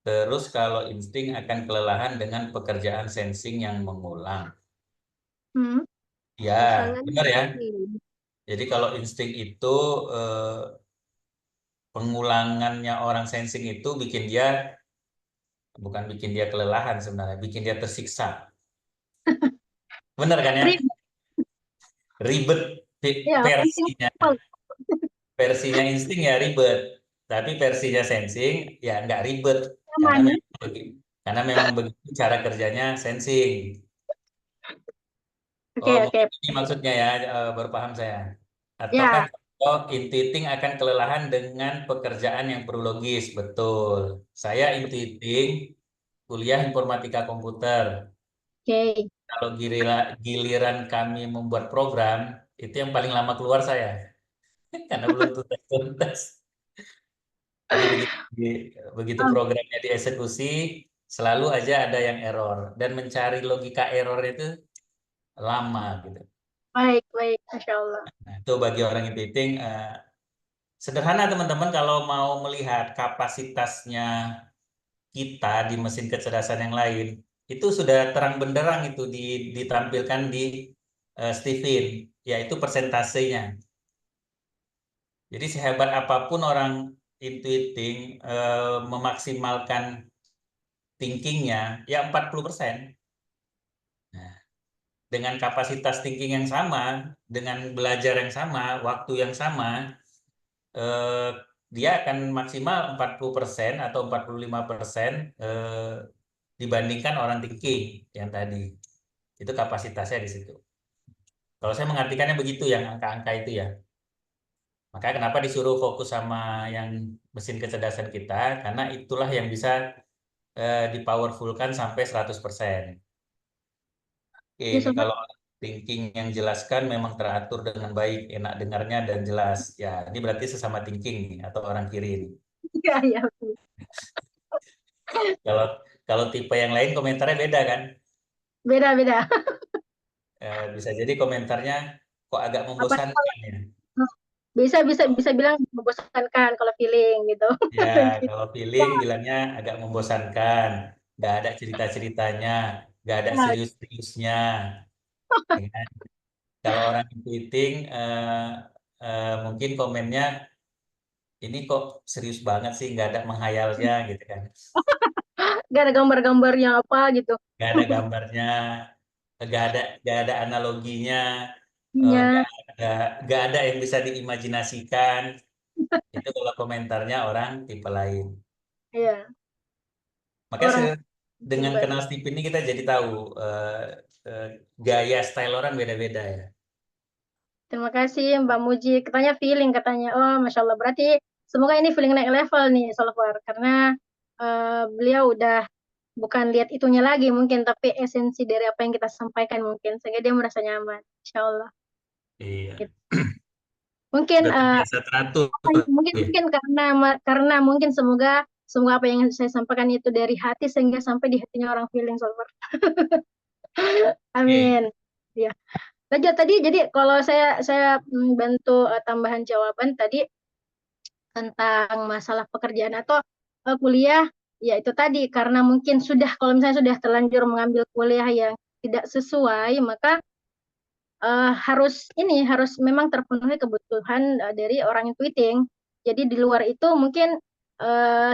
Terus kalau insting akan kelelahan dengan pekerjaan sensing yang mengulang. Hmm. Ya, Misalnya benar ya. nih. Jadi kalau insting itu eh, pengulangannya orang sensing itu bukan bikin dia kelelahan sebenarnya, bikin dia tersiksa. Benar kan ya? Ribet Ribet ya, penting versinya. apa? Versinya insting ya ribet. Tapi versinya sensing ya nggak ribet. Karena Nyaman. memang karena memang begitu cara kerjanya sensing. Oke, Oh, oke. mungkin ini maksudnya ya, baru paham saya. Ataukah Ya, contoh intuiting akan kelelahan dengan pekerjaan yang perlu logis? Betul. Saya intuiting kuliah informatika komputer. oke. Kalau giliran kami membuat program, itu yang paling lama keluar saya. Karena belum tuntas-tuntas. Jadi begitu Oh, programnya dieksekusi, selalu aja ada yang error. Dan mencari logika error itu lama gitu. baik, baik. Masya Allah. Nah, itu bagi orang intuiting, sederhana teman-teman kalau mau melihat kapasitasnya kita di mesin kecerdasan yang lain, itu sudah terang benderang itu ditampilkan di Steven, yaitu persentasenya. Jadi sehebat apapun orang intuiting memaksimalkan thinkingnya, ya 40%. Nah, dengan kapasitas thinking yang sama, dengan belajar yang sama, waktu yang sama, eh, dia akan maksimal 40% atau 45% dibandingkan orang thinking yang tadi. Itu kapasitasnya di situ. Kalau saya mengartikannya begitu yang angka-angka itu ya. Makanya kenapa disuruh fokus sama yang mesin kecerdasan kita, karena itulah yang bisa dipowerfulkan sampai 100%. Oke, Jadi ini sobat, kalau thinking yang jelaskan memang teratur dengan baik, enak dengarnya dan jelas. Ya, ini berarti sesama thinking nih, atau orang kiri ini. ya, ya. Kalau kalau tipe yang lain komentarnya beda kan? Beda-beda. Bisa jadi komentarnya kok agak Apa? membosankan ya. Bisa, bisa, Oh, bisa bilang membosankan kalau feeling gitu. ya, Gitu. kalau feeling bilangnya agak membosankan, nggak ada cerita-ceritanya, nggak ada Ya, serius-seriusnya. Ya kan? Kalau orang intuiting, mungkin komennya ini kok serius banget sih, nggak ada menghayalnya gitu kan. gak ada gambar-gambarnya apa gitu. Nggak ada gambarnya, nggak ada analoginya, nggak Iya, ada, nggak ada yang bisa diimajinasikan. Itu kalau komentarnya orang tipe lain. iya. Makanya Orang dengan tiba. kenal Steve ini kita jadi tahu eh, gaya style orang beda-beda ya. Terima kasih Mbak Muji. Katanya feeling katanya. Oh, Masya Allah. Berarti semoga ini feeling naik level nih, Solver. Karena beliau udah bukan lihat itunya lagi mungkin, tapi esensi dari apa yang kita sampaikan mungkin. Sehingga dia merasa nyaman. Insya Allah. Iya, Gitu. Mungkin udah terbiasa teratur. mungkin Ya. mungkin karena mungkin semoga semoga apa yang saya sampaikan itu dari hati sehingga sampai di hatinya orang feeling Solver. Oke. Amin. Ya. Lanjut tadi, jadi kalau saya bantu tambahan jawaban tadi tentang masalah pekerjaan atau kuliah, ya itu tadi karena mungkin sudah kalau misalnya sudah terlanjur mengambil kuliah yang tidak sesuai, maka harus memang terpenuhi kebutuhan dari orang intuiting. Jadi di luar itu mungkin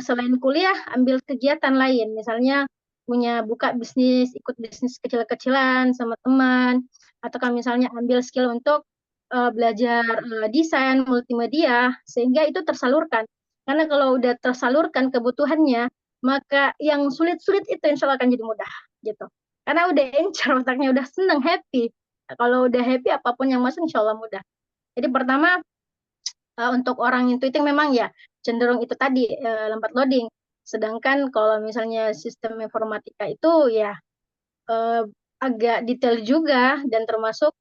selain kuliah ambil kegiatan lain, misalnya punya buka bisnis, ikut bisnis kecil-kecilan sama teman, atau kan misalnya ambil skill untuk belajar desain multimedia sehingga itu tersalurkan. Karena kalau udah tersalurkan kebutuhannya, maka yang sulit-sulit itu insya Allah akan jadi mudah gitu. Karena udah encer otaknya, udah seneng, happy. Kalau udah happy apapun yang masuk insya Allah mudah. Jadi pertama untuk orang intuiting memang ya cenderung itu tadi lambat loading. Sedangkan kalau misalnya sistem informatika itu ya eh, agak detail juga dan termasuk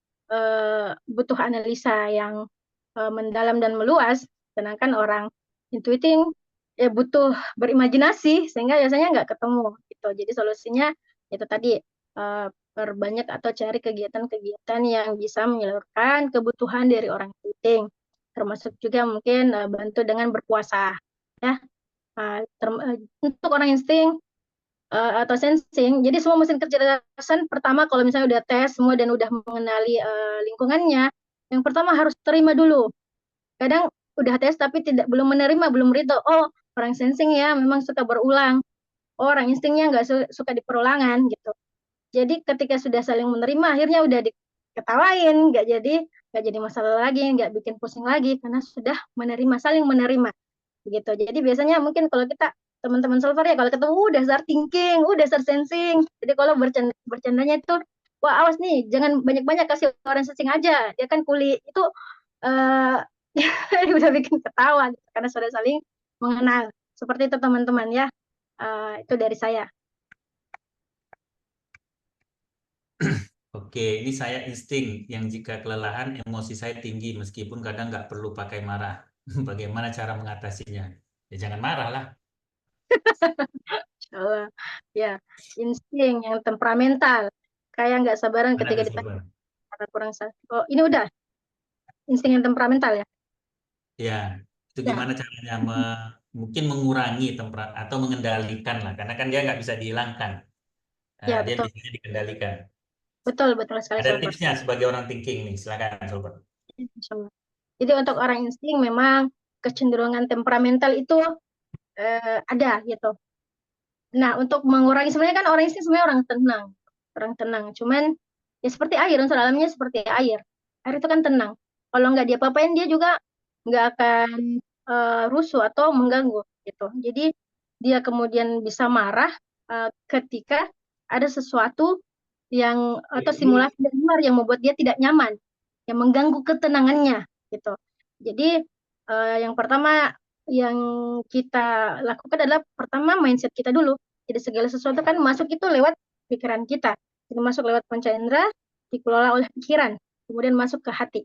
butuh analisa yang mendalam dan meluas. Sedangkan orang intuiting ya butuh berimajinasi sehingga biasanya nggak ketemu gitu. Jadi solusinya itu tadi perbanyak atau cari kegiatan-kegiatan yang bisa menyalurkan kebutuhan dari orang intuiting. Termasuk juga mungkin bantu dengan berpuasa ya. Untuk orang insting atau sensing, jadi semua mesin kecerdasan pertama kalau misalnya udah tes semua dan udah mengenali lingkungannya, yang pertama harus terima dulu. Kadang udah tes tapi belum menerima, belum ridho. Oh, orang sensing ya memang suka berulang. Oh, orang instingnya nggak suka di perulangan gitu. Jadi ketika sudah saling menerima, akhirnya udah diketawain, nggak jadi masalah lagi, nggak bikin pusing lagi karena sudah menerima, saling menerima gitu. Jadi biasanya mungkin kalau kita teman-teman solver ya kalau ketemu dasar thinking, dasar sensing. Jadi kalau bercandanya itu wah awas nih, jangan banyak-banyak kasih orang sensing aja. Dia kan kuli itu uh, udah bikin ketawa gitu, karena sudah saling mengenal. Seperti itu teman-teman ya. Itu dari saya. Oke, ini saya insting yang jika kelelahan emosi saya tinggi meskipun kadang nggak perlu pakai marah. Bagaimana cara mengatasinya? Ya jangan marah lah. Uh, ya, insting yang temperamental. Kayak nggak sabaran Mana ketika tuh ditanya sobat? kata kurang satu. Oh, ini udah insting yang temperamental ya. Ya, itu Ya, gimana caranya mungkin mengurangi atau mengendalikan lah, karena kan dia nggak bisa dihilangkan. Nah, ya dia betul. bisa dikendalikan. Betul, betul sekali Ada Sobat. tipsnya sebagai orang thinking nih, silakan sobat. Insya Allah. Jadi untuk orang insting memang kecenderungan temperamental itu ada gitu. Nah, untuk mengurangi sebenarnya kan orang insting sebenarnya orang tenang. Orang tenang. Cuman ya seperti air, unsur alamnya seperti air. Air itu kan tenang. Kalau nggak dia apain dia juga nggak akan rusuh atau mengganggu gitu. Jadi dia kemudian bisa marah ketika ada sesuatu yang atau simulasi dari luar yang membuat dia tidak nyaman, yang mengganggu ketenangannya gitu. Jadi yang pertama yang kita lakukan adalah pertama mindset kita dulu. Jadi segala sesuatu kan masuk itu lewat pikiran kita. Jadi masuk lewat panca indera, dikelola oleh pikiran, kemudian masuk ke hati.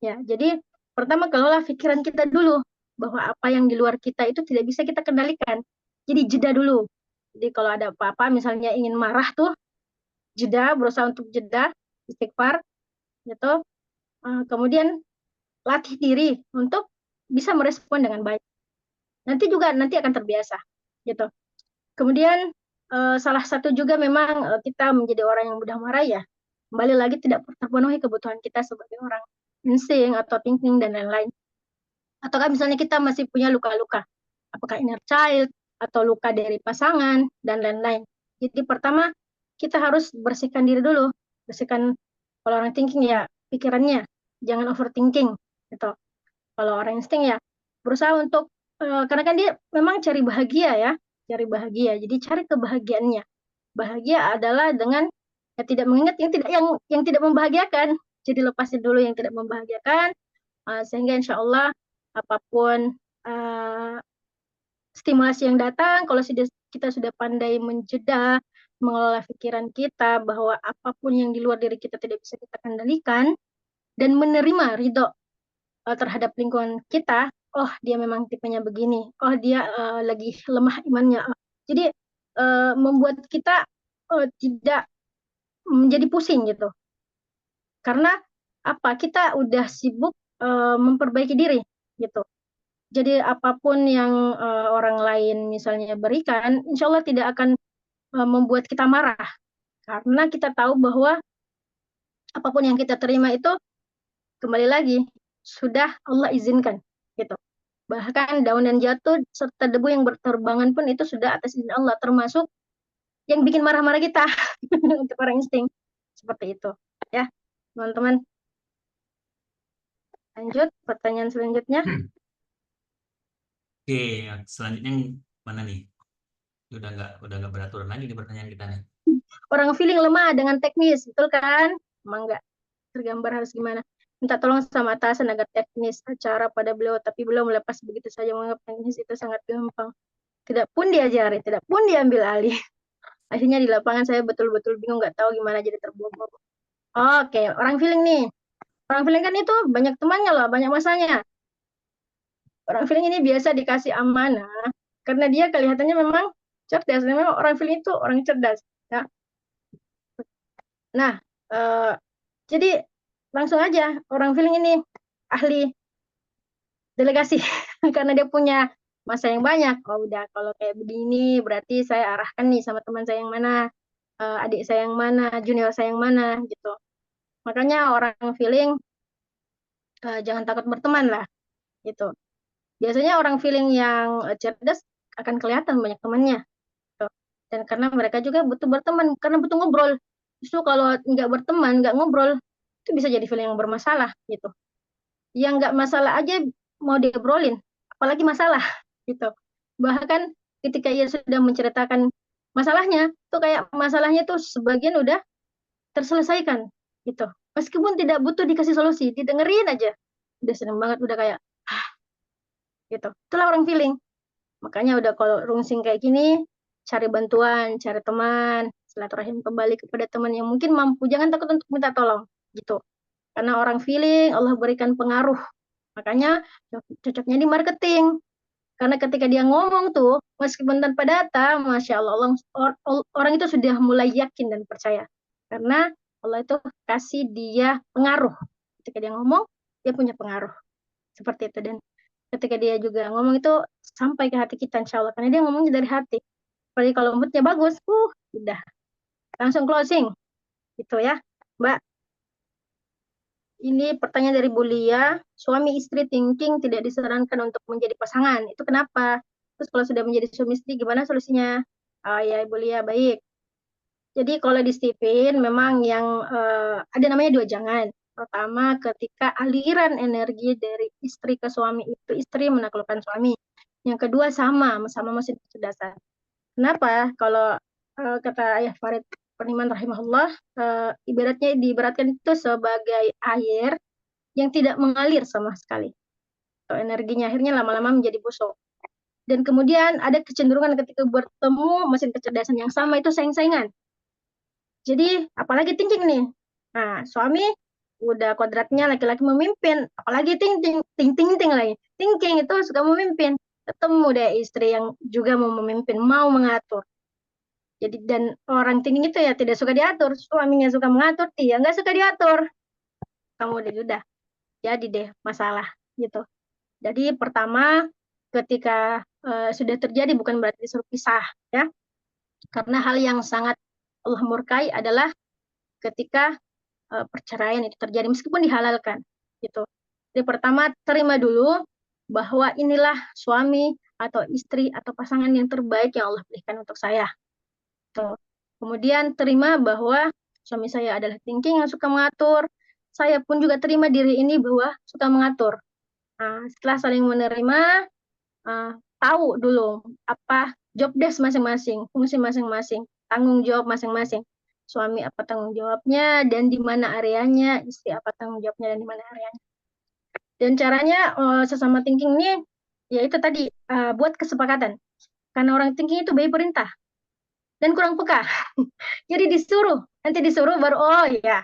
Ya, jadi pertama kelola pikiran kita dulu bahwa apa yang di luar kita itu tidak bisa kita kendalikan. Jadi jeda dulu. Jadi kalau ada apa-apa misalnya ingin marah tuh jeda, berusaha untuk jeda, istighfar gitu. Kemudian latih diri untuk bisa merespon dengan baik. Nanti akan terbiasa gitu. Kemudian salah satu juga memang kita menjadi orang yang mudah marah ya. Kembali lagi tidak terpenuhi kebutuhan kita sebagai orang insting atau thinking dan lain-lain. Ataukah misalnya kita masih punya luka-luka, apakah inner child atau luka dari pasangan dan lain-lain. Jadi pertama kita harus bersihkan diri dulu, bersihkan kalau orang thinking ya pikirannya, jangan overthinking gitu. Kalau orang insting ya berusaha untuk karena kan dia memang cari bahagia ya, cari bahagia. Jadi cari kebahagiaannya. Bahagia adalah dengan tidak mengingat yang tidak membahagiakan. Jadi lepasin dulu yang tidak membahagiakan sehingga insya Allah apapun uh, stimulasi yang datang, kalau kita sudah pandai menjeda, mengelola pikiran kita bahwa apapun yang di luar diri kita tidak bisa kita kendalikan dan menerima ridho terhadap lingkungan kita, oh dia memang tipenya begini, oh dia lagi lemah imannya. Jadi membuat kita tidak menjadi pusing gitu. Karena apa? Kita udah sibuk memperbaiki diri gitu. Jadi apapun yang orang lain misalnya berikan, insya Allah tidak akan membuat kita marah. Karena kita tahu bahwa apapun yang kita terima itu kembali lagi sudah Allah izinkan gitu. Bahkan daun yang jatuh serta debu yang berterbangan pun itu sudah atas izin Allah, termasuk yang bikin marah-marah kita untuk orang insting. Seperti itu. Ya, teman-teman. Lanjut, pertanyaan selanjutnya. Oke, selanjutnya yang mana nih? Udah nggak beraturan lagi di pertanyaan kita nih. Orang feeling lemah dengan teknis, betul kan? Emang nggak tergambar harus gimana. Minta tolong sama atasan agar teknis acara pada beliau, tapi beliau melepas begitu saja menganggap teknis itu sangat gampang. Tidak pun diajari, tidak pun diambil alih. Akhirnya di lapangan saya betul-betul bingung, nggak tahu gimana jadi terbobok. Oke, orang feeling nih. Orang feeling kan itu banyak temannya loh, banyak masanya. Orang feeling ini biasa dikasih amanah karena dia kelihatannya memang cerdas. Memang orang feeling itu orang cerdas. Ya. Nah, jadi langsung aja orang feeling ini ahli delegasi karena dia punya masa yang banyak. Oh udah, kalau kayak begini berarti saya arahkan nih sama teman saya yang mana, adik saya yang mana, junior saya yang mana gitu. Makanya orang feeling jangan takut berteman lah gitu. Biasanya orang feeling yang cerdas akan kelihatan banyak temannya gitu. Dan karena mereka juga butuh berteman, karena butuh ngobrol. Justru kalau nggak berteman, nggak ngobrol, itu bisa jadi feeling yang bermasalah gitu. Yang nggak masalah aja mau diobrolin, apalagi masalah gitu. Bahkan ketika ia sudah menceritakan masalahnya, tuh kayak masalahnya tuh sebagian udah terselesaikan gitu. Meskipun tidak butuh dikasih solusi, didengerin aja. Udah seneng banget, udah kayak gitu. Itulah orang feeling. Makanya udah kalau rungsing kayak gini, cari bantuan, cari teman, silaturahim kembali kepada teman yang mungkin mampu. Jangan takut untuk minta tolong gitu. Karena orang feeling, Allah berikan pengaruh. Makanya cocoknya di marketing. Karena ketika dia ngomong tuh, meskipun tanpa data, Masya Allah, orang itu sudah mulai yakin dan percaya. Karena Allah itu kasih dia pengaruh. Ketika dia ngomong, dia punya pengaruh. Seperti itu. Dan ketika dia juga ngomong itu sampai ke hati kita, Insya Allah. Karena dia ngomongnya dari hati. Apalagi kalau moodnya bagus, udah. Langsung closing. Gitu ya, Mbak. Ini pertanyaan dari Bulia, suami istri thinking tidak disarankan untuk menjadi pasangan. Itu kenapa? Terus kalau sudah menjadi suami istri, gimana solusinya? Ya, Bulia, baik. Jadi kalau di Stephen, memang yang ada namanya dua jangan. Pertama, ketika aliran energi dari istri ke suami itu, istri menaklukkan suami. Yang kedua, sama mesin kecerdasan. Kenapa? Kalau kata Ayah Farid Peniman rahimahullah, ibaratnya diibaratkan itu sebagai air yang tidak mengalir sama sekali. Atau energinya akhirnya lama-lama menjadi busuk. Dan kemudian ada kecenderungan ketika bertemu mesin kecerdasan yang sama itu saing-saingan. Jadi apalagi thinking nih. Nah, suami udah kodratnya laki-laki memimpin, apalagi thinking, thinking lagi. Thinking itu suka memimpin. Ketemu deh istri yang juga mau memimpin, mau mengatur. Jadi dan orang thinking itu ya tidak suka diatur, suaminya suka mengatur, dia nggak suka diatur. Kamu udah jadi deh masalah gitu. Jadi pertama ketika sudah terjadi bukan berarti disuruh pisah ya. Karena hal yang sangat Allah murkai adalah ketika perceraian itu terjadi meskipun dihalalkan gitu. Jadi pertama terima dulu bahwa inilah suami atau istri atau pasangan yang terbaik yang Allah berikan untuk saya. Tuh. Kemudian terima bahwa suami saya adalah thinking yang suka mengatur. Saya pun juga terima diri ini bahwa suka mengatur. Nah, setelah saling menerima, uh, tahu dulu apa job desk masing-masing, fungsi masing-masing, tanggung jawab masing-masing. Suami apa tanggung jawabnya dan di mana areanya, istri apa tanggung jawabnya dan di mana areanya. Dan caranya sesama thinking ini yaitu tadi buat kesepakatan. Karena orang thinking itu bayi perintah dan kurang peka. Jadi disuruh, nanti disuruh baru oh ya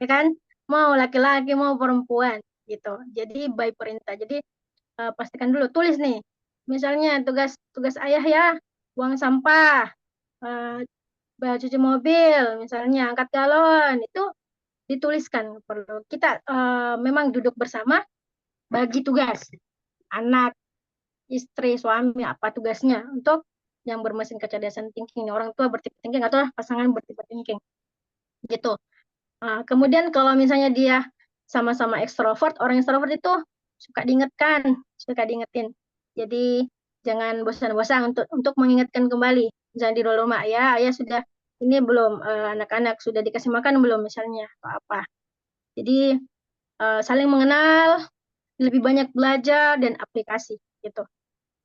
kan? Mau laki-laki mau perempuan gitu. Jadi by perintah. Jadi pastikan dulu tulis nih. Misalnya tugas tugas ayah ya, buang sampah, cuci mobil, misalnya angkat galon, itu dituliskan. Perlu kita memang duduk bersama bagi tugas. Anak, istri, suami apa tugasnya untuk yang bermesin kecerdasan thinking. Orang tua bertipe thinking atau pasangan bertipe thinking. Gitu. Kemudian kalau misalnya dia sama-sama ekstrovert, orang ekstrovert itu suka diingatkan, suka diingetin. Jadi jangan bosan-bosan untuk mengingatkan kembali. Misalnya di rumah ya, ayah sudah ini belum anak-anak sudah dikasih makan belum misalnya atau apa. Jadi saling mengenal, lebih banyak belajar dan aplikasi gitu.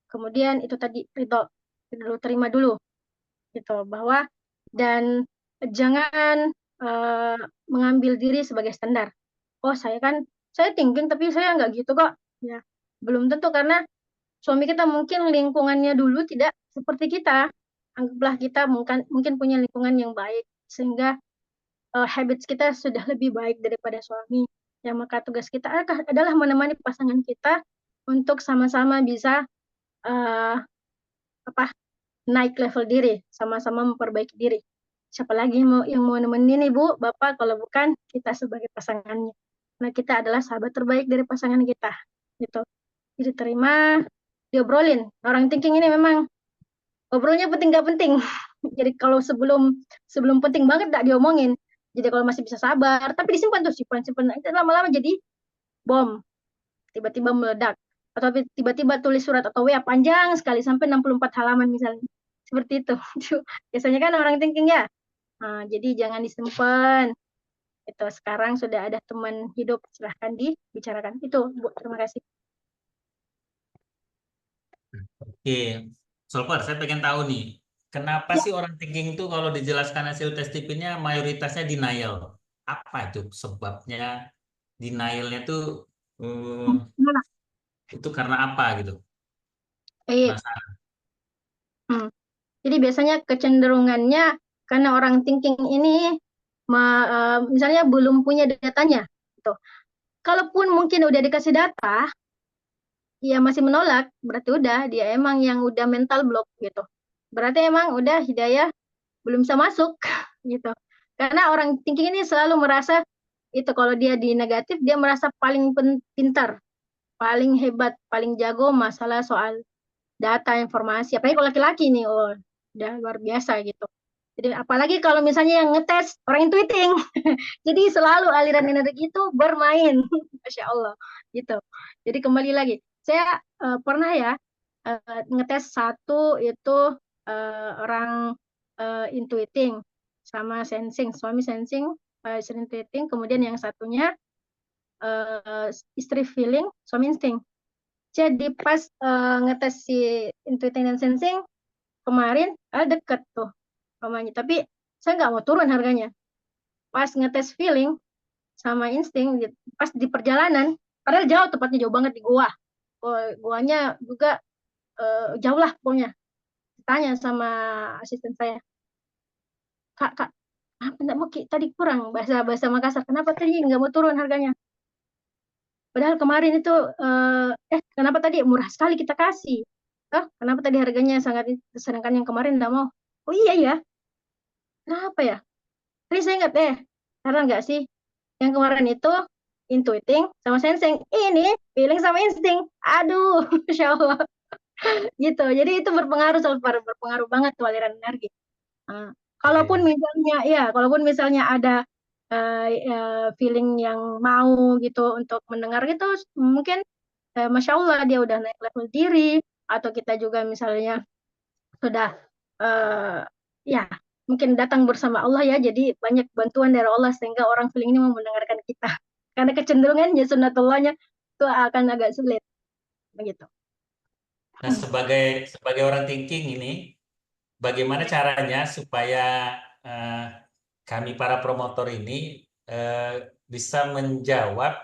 Kemudian itu tadi ridho, dulu terima dulu gitu bahwa dan jangan eh, mengambil diri sebagai standar. Oh saya thinking tapi saya nggak gitu kok. Ya belum tentu karena suami kita mungkin lingkungannya dulu tidak seperti kita. Anggaplah kita mungkin punya lingkungan yang baik sehingga habits kita sudah lebih baik daripada suami. Ya maka tugas kita adalah menemani pasangan kita untuk sama-sama bisa eh, apa naik level diri, sama-sama memperbaiki diri. Siapa lagi yang mau nemenin Ibu, Bapak, kalau bukan kita sebagai pasangannya. Nah, kita adalah sahabat terbaik dari pasangan kita. Gitu. Jadi terima, diobrolin. Orang thinking ini memang ngobrolnya penting nggak penting. Jadi kalau sebelum sebelum penting banget nggak diomongin. Jadi kalau masih bisa sabar, tapi disimpan tuh, simpan simpan. Itu lama-lama jadi bom, tiba-tiba meledak. Atau tiba-tiba tulis surat atau WA panjang sekali sampai 64 halaman misalnya. Seperti itu. Biasanya kan orang thinking ya. Nah, jadi jangan disimpan. Itu sekarang sudah ada teman hidup, silahkan dibicarakan. Itu, Bu. Terima kasih. Oke, Solver, saya pengen tahu nih, kenapa Ya, sih orang thinking itu kalau dijelaskan hasil tes TIP-nya mayoritasnya denial? Apa itu sebabnya denialnya tuh gimana? itu karena apa gitu? Baik. Penasaran. Hmm. Jadi biasanya kecenderungannya karena orang thinking ini misalnya belum punya datanya. Gitu. Kalaupun mungkin udah dikasih data, ya masih menolak, berarti udah dia emang yang udah mental block gitu. Berarti emang udah hidayah belum bisa masuk gitu. Karena orang thinking ini selalu merasa itu kalau dia di negatif dia merasa paling pintar, paling hebat, paling jago masalah soal data informasi. Apalagi kalau laki-laki nih, oh udah luar biasa gitu. Jadi apalagi kalau misalnya yang ngetes orang intuiting, jadi selalu aliran energi itu bermain, masya Allah gitu. Jadi kembali lagi, saya pernah ya ngetes satu itu orang intuiting sama sensing, suami sensing, istri intuiting, kemudian yang satunya eh, istri feeling, suami insting. Jadi pas ngetes si intuiting dan sensing kemarin deket tuh namanya, tapi saya nggak mau turun harganya. Pas ngetes feeling sama insting, pas di perjalanan, padahal jauh, tepatnya jauh banget di gua. Guanya juga jauh lah pokoknya. Tanya sama asisten saya, kak, kak, apa enggak mau tadi kurang bahasa bahasa Makassar, kenapa tadi nggak mau turun harganya? Padahal kemarin itu kenapa tadi murah sekali kita kasih? Kenapa tadi harganya sangat, sedangkan yang kemarin nggak mau? Oh iya ya, kenapa ya? Tadi saya ingat karena nggak sih yang kemarin itu intuiting sama sensing, ini feeling sama insting. Aduh, Masya Allah gitu. Jadi itu berpengaruh, berpengaruh banget tuh aliran energi. Nah, kalaupun Oke. misalnya ya, kalaupun misalnya ada feeling yang mau gitu untuk mendengar gitu, mungkin Masya Allah dia udah naik level diri, atau kita juga misalnya sudah eh, ya mungkin datang bersama Allah ya, jadi banyak bantuan dari Allah sehingga orang feeling ini mau mendengarkan kita. Karena kecenderungannya sunnatullahnya itu akan agak sulit begitu. Nah, sebagai sebagai orang thinking ini, bagaimana caranya supaya eh, kami para promotor ini eh, bisa menjawab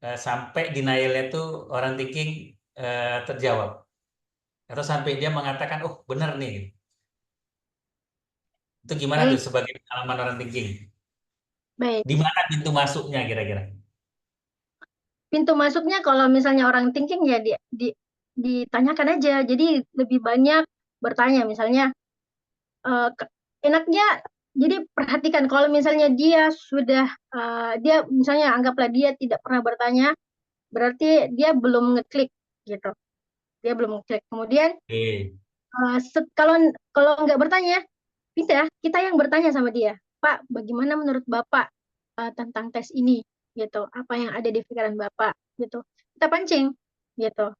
sampai denialnya tuh orang thinking terjawab atau sampai dia mengatakan, oh benar nih. Itu gimana tuh Baik, sebagai pengalaman orang thinking? baik. Di mana pintu masuknya kira-kira? Pintu masuknya kalau misalnya orang thinking ya ditanyakan aja. Jadi lebih banyak bertanya. Misalnya enaknya jadi perhatikan kalau misalnya dia sudah dia misalnya anggaplah dia tidak pernah bertanya, berarti dia belum ngeklik gitu. Dia belum ngeklik. Kemudian Oke. kalau kalau nggak bertanya, bisa kita yang bertanya sama dia. Pak, bagaimana menurut Bapak tentang tes ini? Gitu. Apa yang ada di pikiran Bapak? Gitu. Kita pancing gitu.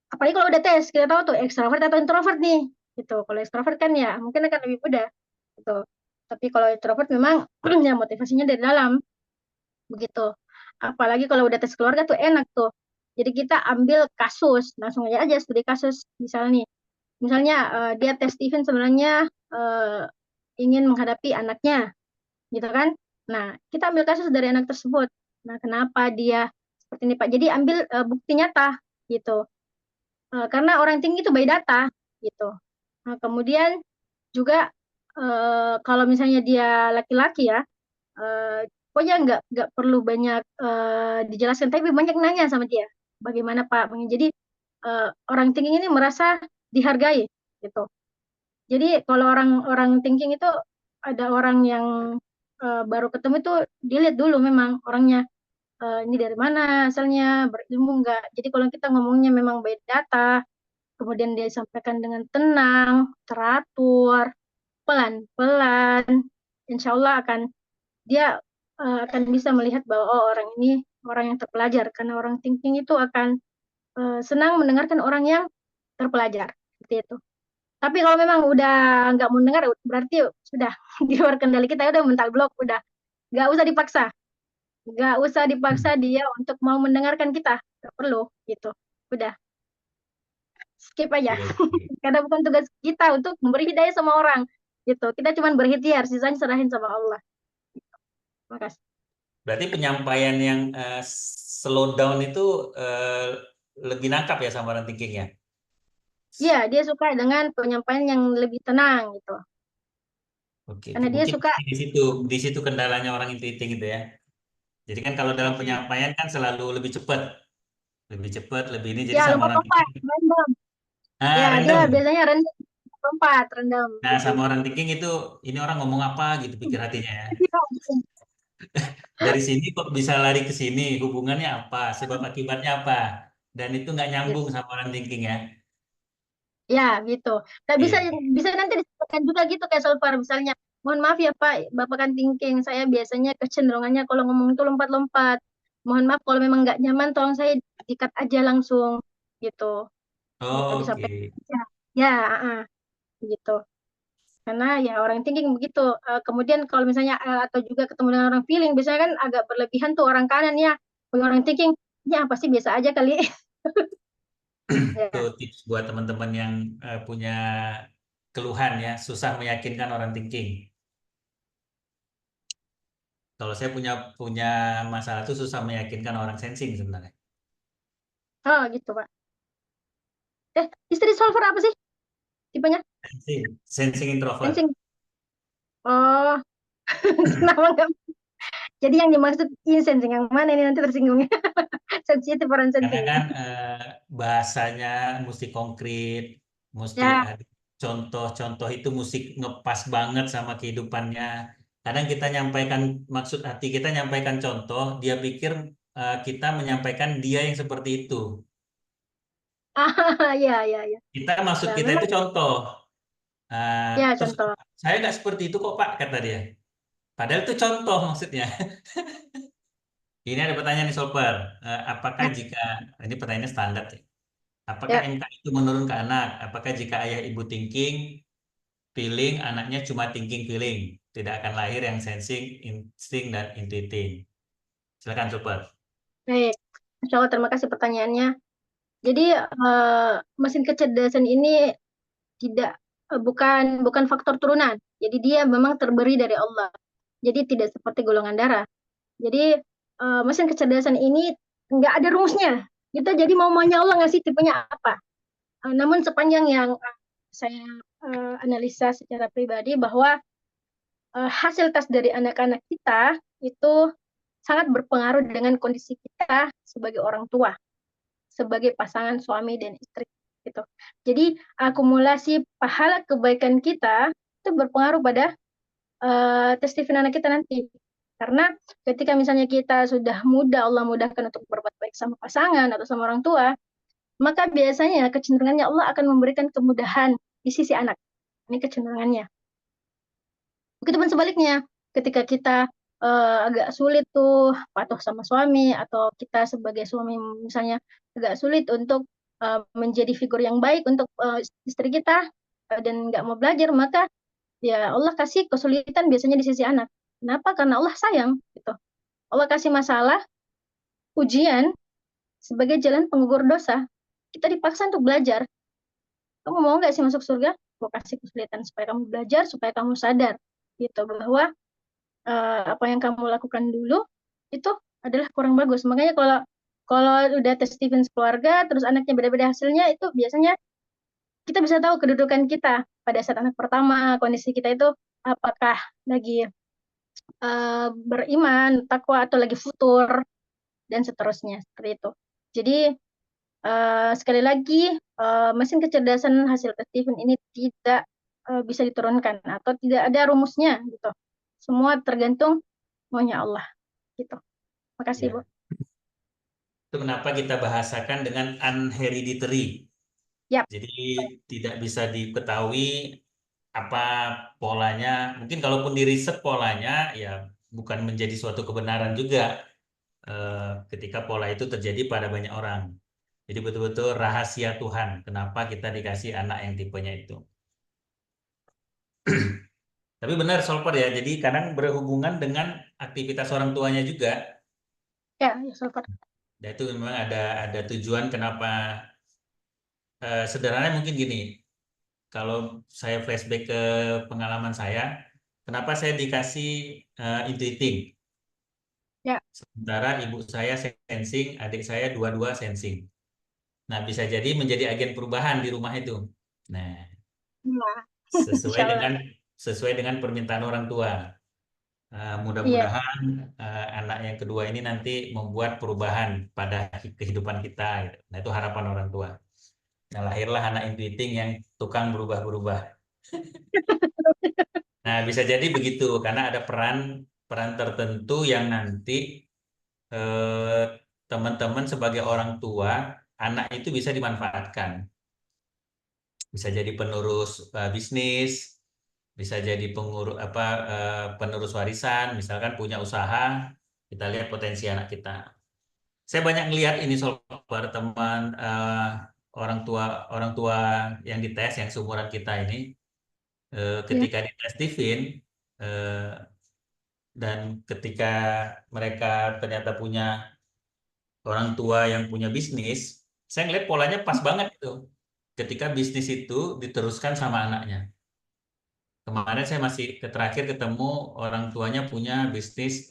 Apalagi kalau udah tes, kita tahu tuh ekstrovert atau introvert nih. Gitu. Kalau ekstrovert kan ya mungkin akan lebih mudah. Gitu. Tapi kalau introvert memang ya motivasinya dari dalam begitu. Apalagi kalau udah tes keluarga tuh enak tuh. Jadi kita ambil kasus, langsung aja studi kasus. Misalnya nih, misalnya dia tes Steven sebenarnya ingin menghadapi anaknya, gitu kan? Nah, kita ambil kasus dari anak tersebut. Nah, kenapa dia seperti ini, Pak? Jadi ambil bukti nyata, gitu. Karena orang tinggi itu by data, gitu. Nah, kemudian juga kalau misalnya dia laki-laki ya, pokoknya nggak perlu banyak dijelaskan, tapi banyak nanya sama dia, bagaimana Pak? Jadi orang thinking ini merasa dihargai, gitu. Jadi kalau orang thinking itu ada orang yang baru ketemu itu dilihat dulu memang orangnya. ini dari mana asalnya, berilmu nggak. Jadi kalau kita ngomongnya memang by data, kemudian dia sampaikan dengan tenang, teratur, pelan-pelan, insya Allah dia akan bisa melihat bahwa oh, orang ini orang yang terpelajar, karena orang thinking itu akan senang mendengarkan orang yang terpelajar, seperti itu. Tapi kalau memang udah nggak mau dengar, berarti sudah di luar kendali kita, udah mental block, udah nggak usah dipaksa, nggak usah dipaksa dia untuk mau mendengarkan kita, nggak perlu gitu, udah skip aja. Oke, oke. Karena bukan tugas kita untuk memberi hidayah sama orang, gitu. Kita cuma berikhtiar, sisanya serahin sama Allah. Makasih. Berarti penyampaian yang slow down itu lebih nangkap ya sama orang thinking ya? Iya, dia suka dengan penyampaian yang lebih tenang gitu. Oke, Karena dia mungkin suka, di situ kendalanya orang intuiting gitu ya. Jadi kan kalau dalam penyampaian kan selalu lebih cepat, lebih ini. Jadi ya sama orang lompat-lompat, thinking, random. Ya, dia random. biasanya random, lompat, random Nah, gitu. sama orang thinking itu ini orang ngomong apa gitu pikir hatinya ya. Dari sini kok bisa lari ke sini, hubungannya apa, sebab akibatnya apa. Dan itu nggak nyambung Gitu. sama orang thinking ya. Ya, gitu. Nah, bisa Oke. bisa nanti disebutkan juga gitu kayak Solvar misalnya. Mohon maaf ya Pak, Bapak kan thinking. Saya biasanya kecenderungannya kalau ngomong itu lompat-lompat. Mohon maaf kalau memang nggak nyaman, tolong saya dikat aja langsung gitu. Gitu disampaikan Oke. aja. Ya, gitu. Karena ya orang thinking begitu. Kemudian kalau misalnya atau juga ketemu dengan orang feeling, biasanya kan agak berlebihan tuh orang kanan ya. Kalau orang thinking, ya apa sih biasa aja kali. Itu Ya. tips buat teman-teman yang punya keluhan ya, susah meyakinkan orang thinking. Kalau saya punya punya masalah tuh susah meyakinkan orang sensing sebenarnya. Oh, gitu Pak. Istri solver apa sih tipenya? Sensing introvert. Sensing. Oh, kenapa nggak? Jadi yang dimaksud ini sensing yang mana ini nanti tersinggungnya? Sensitif orang Karena sensing. kan bahasanya mesti konkret, mesti Ya, ada contoh-contoh itu mesti ngepas banget sama kehidupannya. Kadang kita nyampaikan maksud hati kita nyampaikan contoh, dia pikir kita menyampaikan dia yang seperti itu. ya, ya, ya. Kita maksud Ya, kita memang itu contoh. ya Terus contoh. saya nggak seperti itu kok Pak kata dia. Padahal itu contoh maksudnya. Ini ada pertanyaan nih Soper. Apakah Ya, jika ini pertanyaannya standar ya? Apakah ya. MK itu menurun ke anak? Apakah jika ayah ibu thinking, feeling, anaknya cuma thinking feeling, tidak akan lahir yang sensing, insting dan intuiting? Silakan Soper. Baik. Masya Allah, terima kasih pertanyaannya. Jadi mesin kecerdasan ini tidak bukan bukan faktor turunan. Jadi dia memang terberi dari Allah. Jadi tidak seperti golongan darah. Jadi mesin kecerdasan ini nggak ada rumusnya. Kita jadi mau maunya Allah ngasih tipenya apa. Namun sepanjang yang saya analisa secara pribadi bahwa hasil tes dari anak-anak kita itu sangat berpengaruh dengan kondisi kita sebagai orang tua, sebagai pasangan suami dan istri gitu. Jadi akumulasi pahala kebaikan kita itu berpengaruh pada testifin anak kita nanti. Karena ketika misalnya kita sudah muda, Allah mudahkan untuk berbuat baik sama pasangan atau sama orang tua, maka biasanya kecenderungannya Allah akan memberikan kemudahan di sisi anak. Ini kecenderungannya. Begitupun sebaliknya, ketika kita agak sulit tuh patuh sama suami, atau kita sebagai suami misalnya agak sulit untuk menjadi figur yang baik untuk istri kita dan nggak mau belajar, maka ya Allah kasih kesulitan biasanya di sisi anak. Kenapa? Karena Allah sayang gitu. Allah kasih masalah, ujian sebagai jalan penggugur dosa. Kita dipaksa untuk belajar. Kamu mau nggak sih masuk surga? Gue kasih kesulitan supaya kamu belajar, supaya kamu sadar gitu bahwa apa yang kamu lakukan dulu itu adalah kurang bagus. Makanya kalau kalau udah tes Steven keluarga, terus anaknya beda-beda hasilnya, itu biasanya kita bisa tahu kedudukan kita pada saat anak pertama, kondisi kita itu apakah lagi beriman, takwa, atau lagi futur, dan seterusnya. Seperti itu. Jadi, sekali lagi, mesin kecerdasan hasil tes Steven ini tidak bisa diturunkan, atau tidak ada rumusnya, gitu. Semua tergantung maunya Allah. Gitu. Makasih, Ya. Bu. Itu kenapa kita bahasakan dengan unhereditary. Yap. Jadi tidak bisa diketahui apa polanya. Mungkin kalaupun di riset polanya, ya bukan menjadi suatu kebenaran juga ketika pola itu terjadi pada banyak orang. Jadi betul-betul rahasia Tuhan. Kenapa kita dikasih anak yang tipenya itu. Tapi benar Solper ya, jadi kadang berhubungan dengan aktivitas orang tuanya juga. Ya, ya, Sulfur. Dan itu memang ada tujuan kenapa. Sederhananya mungkin gini, kalau saya flashback ke pengalaman saya, kenapa saya dikasih intuiting, Ya. sementara ibu saya sensing, adik saya dua-dua sensing. Nah, bisa jadi menjadi agen perubahan di rumah itu. Nah, Nah, sesuai insya Allah. dengan sesuai dengan permintaan orang tua. Iya. Mudah-mudahan anak yang kedua ini nanti membuat perubahan pada kehidupan kita, gitu. Nah, itu harapan orang tua. Nah, lahirlah anak intuiting yang tukang berubah-berubah. Nah, bisa jadi begitu karena ada peran peran tertentu yang nanti eh, teman-teman sebagai orang tua, anak itu bisa dimanfaatkan. Bisa jadi penerus bisnis, bisa jadi penerus warisan, misalkan punya usaha, kita lihat potensi anak kita. Saya banyak melihat ini soal teman orang tua yang dites yang seumuran kita ini Ya. ketika dites Divin eh, dan ketika mereka ternyata punya orang tua yang punya bisnis, saya ngeliat polanya pas banget itu. Ketika bisnis itu diteruskan sama anaknya. Kemarin saya masih terakhir ketemu orang tuanya punya bisnis.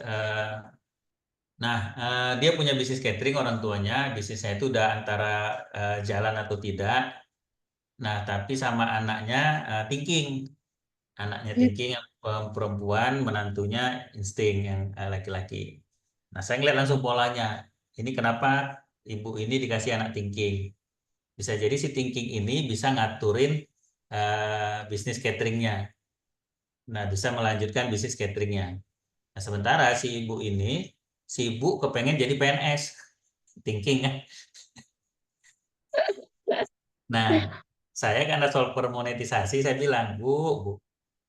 Dia punya bisnis catering orang tuanya. Bisnisnya itu udah antara jalan atau tidak. Nah, tapi sama anaknya thinking. Anaknya Ya. thinking yang perempuan, menantunya insting yang laki-laki. Nah, saya ngeliat langsung polanya. Ini kenapa ibu ini dikasih anak thinking. Bisa jadi si thinking ini bisa ngaturin bisnis cateringnya. Nah, bisa melanjutkan bisnis cateringnya. Nah, sementara si ibu ini sibuk kepengen jadi PNS. Thinking kan. Nah, saya karena soal permonetisasi, saya bilang, Bu,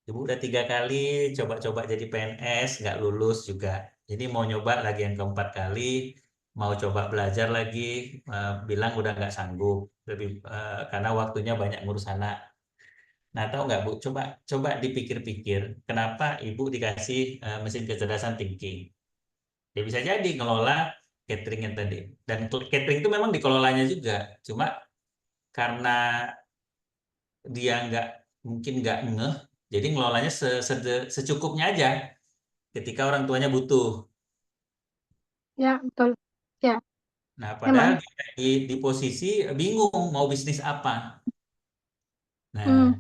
Ibu udah 3 kali coba-coba jadi PNS, nggak lulus juga. Jadi mau nyoba lagi yang keempat kali, mau coba belajar lagi, bilang udah nggak sanggup, karena waktunya banyak ngurus anak. Nah, tahu nggak Bu? Coba coba dipikir-pikir, kenapa Ibu dikasih mesin kecerdasan thinking? Ya bisa jadi ngelola catering yang tadi. Dan catering itu memang dikelolanya juga, cuma karena dia mungkin nggak ngeh, jadi ngelolanya secukupnya aja ketika orang tuanya butuh. Ya, betul. Ya, Nah, padahal memang. dia di posisi bingung mau bisnis apa. Nah, Hmm.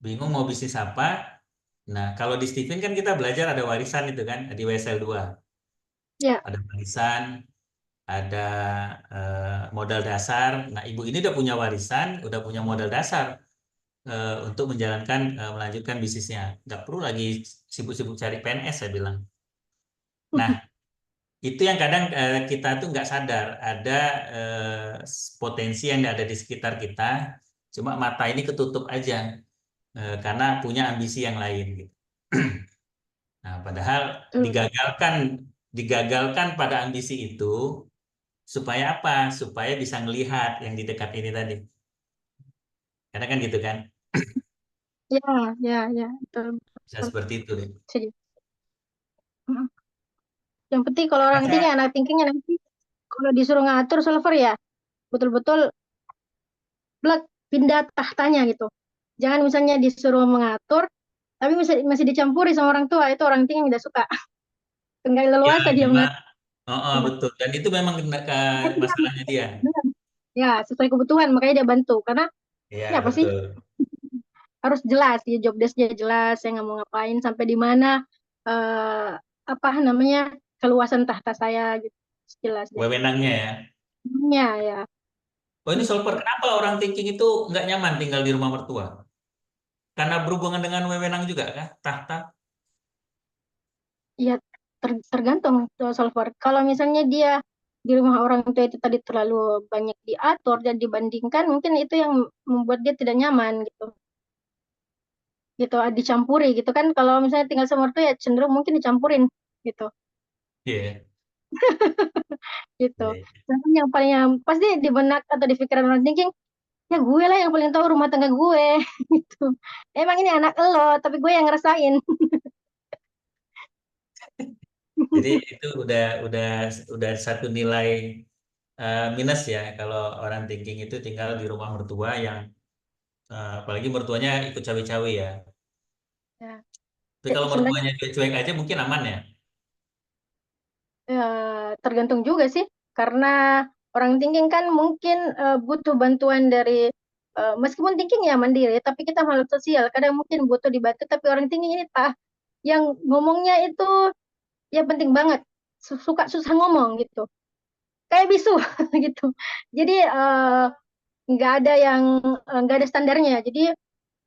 bingung mau bisnis apa. Nah, kalau di Steven kan kita belajar ada warisan itu kan, di WSL 2. Ya. Ada warisan, ada modal dasar. Nah, ibu ini udah punya warisan, udah punya modal dasar untuk melanjutkan bisnisnya. Nggak perlu lagi sibuk-sibuk cari PNS, saya bilang. Nah, itu yang kadang kita tuh nggak sadar ada potensi yang ada di sekitar kita, cuma mata ini ketutup aja karena punya ambisi yang lain gitu. Nah, padahal Betul. digagalkan digagalkan pada ambisi itu supaya apa? Supaya bisa ngelihat yang di dekat ini tadi. Karena kan gitu kan, Ya, ya, ya, betul, bisa betul. seperti itu deh. Setuju. Mm. Yang penting kalau orang Masa, tinggi, anak tingginya nanti kalau disuruh ngatur solver ya, betul-betul blek pindah tahtanya gitu. Jangan misalnya disuruh mengatur, tapi masih dicampuri sama orang tua, itu orang tinggi tidak suka. Enggak ya leluasa dia cuma, mengatur. betul. Dan itu memang masalahnya dia. Ya, sesuai kebutuhan, makanya dia bantu. Karena Iya ini apa sih? betul. Harus jelas, ya job desk-nya jelas, saya nggak mau ngapain, sampai di mana, eh, apa namanya, keluasan tahta saya, gitu. Jelas deh. Wewenangnya ya. Ya, ya. Oh ini Solper, Gitu. kenapa orang thinking itu nggak nyaman tinggal di rumah mertua? Karena berhubungan dengan wewenang juga kah? Tahta? Ya, tergantung tuh solver. Kalau misalnya dia di rumah orang tua itu tadi terlalu banyak diatur dan dibandingkan, mungkin itu yang membuat dia tidak nyaman gitu. Gitu, dicampuri gitu kan. Kalau misalnya tinggal sama ortu ya cenderung mungkin dicampurin gitu. Iya. Gitu. Iya, iya. Nah, yang paling yang pasti di benak atau di pikiran orang thinking, ya gue lah yang paling tahu rumah tangga gue gitu. Emang ini anak lo, tapi gue yang ngerasain. Jadi itu udah satu nilai minus ya kalau orang thinking itu tinggal di rumah mertua yang apalagi mertuanya ikut cawe-cawe ya. Ya, Tapi kalau sebenarnya mertuanya cuek-cuek aja mungkin aman ya. tergantung juga sih, karena orang thinking kan mungkin butuh bantuan dari meskipun thinking ya mandiri, tapi kita makhluk sosial, kadang mungkin butuh dibantu, tapi orang thinking ini tak yang ngomongnya itu ya penting banget, suka susah ngomong gitu, kayak bisu gitu. Jadi nggak ada yang nggak ada standarnya. Jadi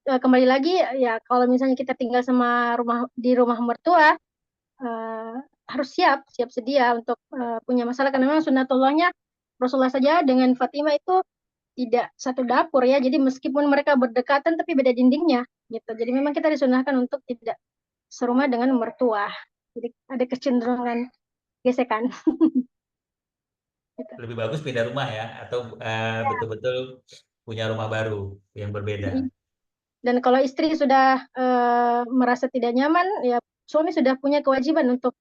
kembali lagi ya kalau misalnya kita tinggal sama di rumah mertua, eh, harus siap sedia untuk punya masalah, karena memang sunatullahnya Rasulullah saja dengan Fatimah itu tidak satu dapur ya. Jadi meskipun mereka berdekatan tapi beda dindingnya gitu. Jadi memang kita disunahkan untuk tidak serumah dengan mertua. Jadi ada kecenderungan gesekan gitu. Lebih bagus pindah rumah ya atau betul-betul punya rumah baru yang berbeda. Dan kalau istri sudah merasa tidak nyaman, ya suami sudah punya kewajiban untuk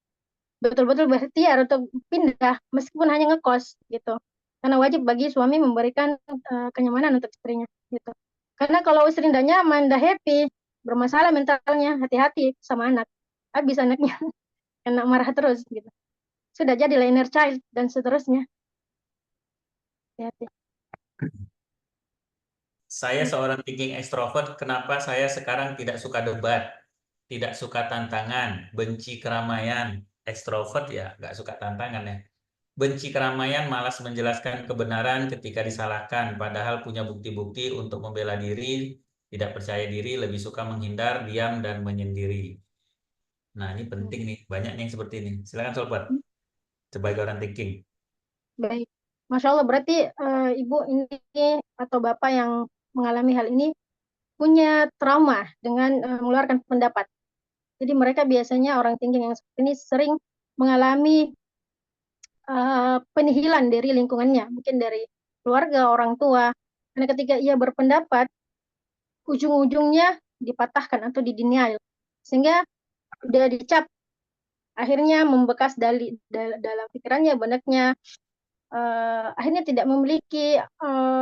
betul-betul berikhtiar untuk pindah meskipun hanya ngekos gitu. Karena wajib bagi suami memberikan kenyamanan untuk istrinya gitu. Karena kalau istri tidak nyaman, tidak happy, bermasalah mentalnya, hati-hati sama anak. Habis anaknya kena marah terus gitu. Sudah jadilah inner child dan seterusnya. Hati-hati. Saya seorang thinking extrovert, kenapa saya sekarang tidak suka debat, tidak suka tantangan, benci keramaian. Extrovert ya, nggak suka tantangan ya. Benci keramaian, malas menjelaskan kebenaran ketika disalahkan, padahal punya bukti-bukti untuk membela diri, tidak percaya diri, lebih suka menghindar, diam, dan menyendiri. Nah, ini penting nih, banyak nih yang seperti ini. Silakan Sobat, sebagai orang thinking. Baik. Masya Allah, berarti Ibu ini atau Bapak yang mengalami hal ini punya trauma dengan mengeluarkan pendapat. Jadi mereka biasanya orang thinking yang seperti ini sering mengalami penihilan dari lingkungannya, mungkin dari keluarga, orang tua. Karena ketika ia berpendapat, ujung-ujungnya dipatahkan atau didenial. Sehingga udah dicap, akhirnya membekas dalam pikirannya, benaknya, akhirnya tidak memiliki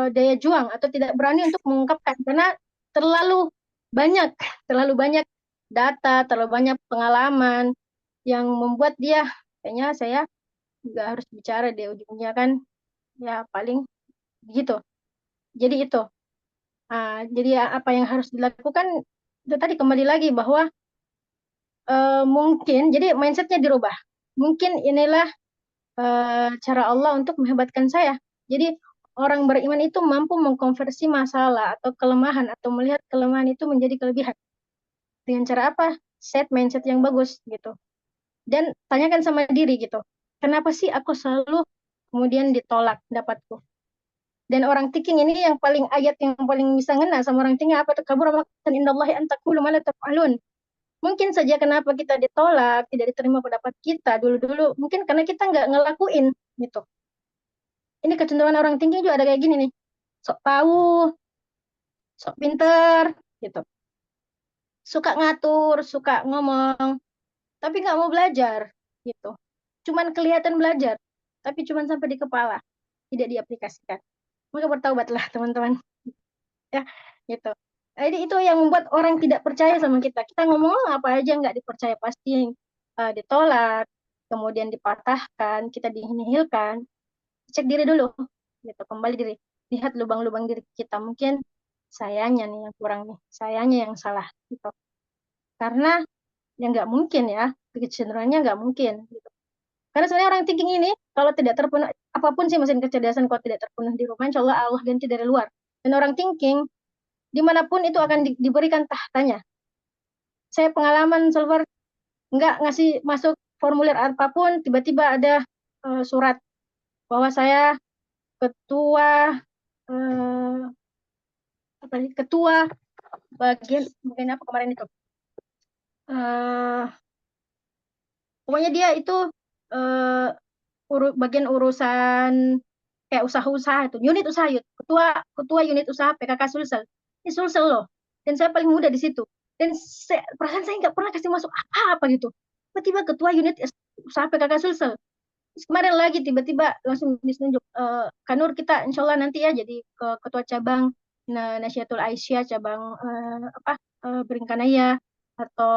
daya juang atau tidak berani untuk mengungkapkan karena terlalu banyak, terlalu banyak data, terlalu banyak pengalaman yang membuat dia kayaknya saya nggak harus bicara deh, ujungnya kan ya paling gitu. Jadi itu. Jadi apa yang harus dilakukan itu tadi kembali lagi bahwa mungkin jadi mindsetnya dirubah. Mungkin inilah cara Allah untuk menghebatkan saya. Jadi orang beriman itu mampu mengkonversi masalah atau kelemahan atau melihat kelemahan itu menjadi kelebihan. Dengan cara apa? Set mindset yang bagus gitu. Dan tanyakan sama diri gitu. Kenapa sih aku selalu kemudian ditolak dapatku? Dan orang thinking ini yang paling ayat yang paling bisa ngena sama orang thinking apa tuh? Kabur maqtan indallahi an taqulu ma la taf'alun. Mungkin saja kenapa kita ditolak, tidak diterima pendapat kita dulu-dulu, mungkin karena kita nggak ngelakuin gitu. Ini kecenderungan orang tinggi juga ada kayak gini nih. Sok tahu, sok pinter, gitu. Suka ngatur, suka ngomong, tapi nggak mau belajar, gitu. Cuman kelihatan belajar, tapi cuman sampai di kepala, tidak diaplikasikan. Maka bertaubatlah teman-teman, ya, gitu. Jadi itu yang membuat orang tidak percaya sama kita. Kita ngomong apa aja nggak dipercaya, pasti ditolak, kemudian dipatahkan, kita dinihilkan. Cek diri dulu, gitu, kembali diri, lihat lubang-lubang diri kita, mungkin sayanya nih yang kurang nih, sayanya yang salah gitu. Karena ya nggak mungkin ya, kecenderungannya nggak mungkin gitu. Karena sebenarnya orang thinking ini kalau tidak terpenuh apapun sih mesin kecerdasan, kalau tidak terpenuh di rumah, insya Allah Allah ganti dari luar. Dan orang thinking dimanapun itu akan diberikan tahtanya. Saya pengalaman Silver nggak ngasih masuk formulir apapun, tiba-tiba ada surat bahwa saya ketua eh, apa sih, ketua bagian bagian apa kemarin itu? Eh, Pokoknya dia itu eh, bagian urusan kayak usaha-usaha itu, unit usaha, ketua ketua unit usaha PKK Sulsel. Ini Sulsel loh. Dan saya paling muda di situ. Dan perasaan saya nggak pernah kasih masuk apa-apa gitu. Tiba-tiba ketua unit usaha PKK Sulsel. Terus kemarin lagi tiba-tiba langsung ditunjuk Kanur, kita insya Allah nanti ya jadi ketua cabang Nasyatul Aisyah cabang Beringkanaya atau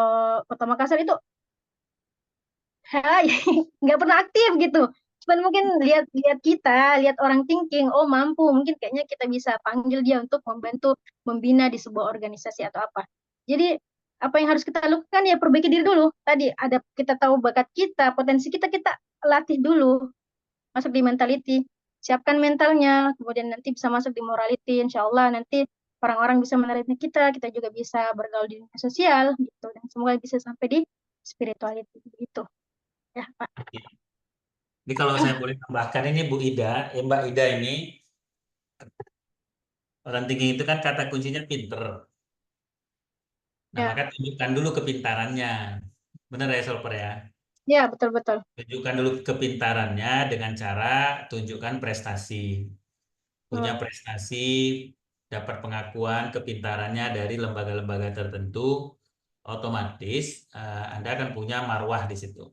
Kota Makassar itu. Hai, nggak pernah aktif gitu. Cuman mungkin lihat kita, lihat orang thinking, oh mampu, mungkin kayaknya kita bisa panggil dia untuk membantu membina di sebuah organisasi atau apa. Jadi apa yang harus kita lakukan ya perbaiki diri dulu. Tadi ada kita tahu bakat kita, potensi kita, kita latih dulu, masuk di mentality, siapkan mentalnya, kemudian nanti bisa masuk di morality. Insya Allah nanti orang-orang bisa menerima kita juga bisa bergaul di dunia sosial gitu, dan semoga bisa sampai di spirituality gitu. Ya, Pak. Jadi kalau saya boleh tambahkan ini Bu Ida, Mbak Ida ini orang tinggi itu kan kata kuncinya pinter. Nah, Ya, maka tunjukkan dulu kepintarannya. Benar ya, Solper ya? ya betul-betul. Tunjukkan dulu kepintarannya dengan cara tunjukkan prestasi. Punya Hmm, prestasi, dapat pengakuan kepintarannya dari lembaga-lembaga tertentu, otomatis Anda akan punya marwah di situ.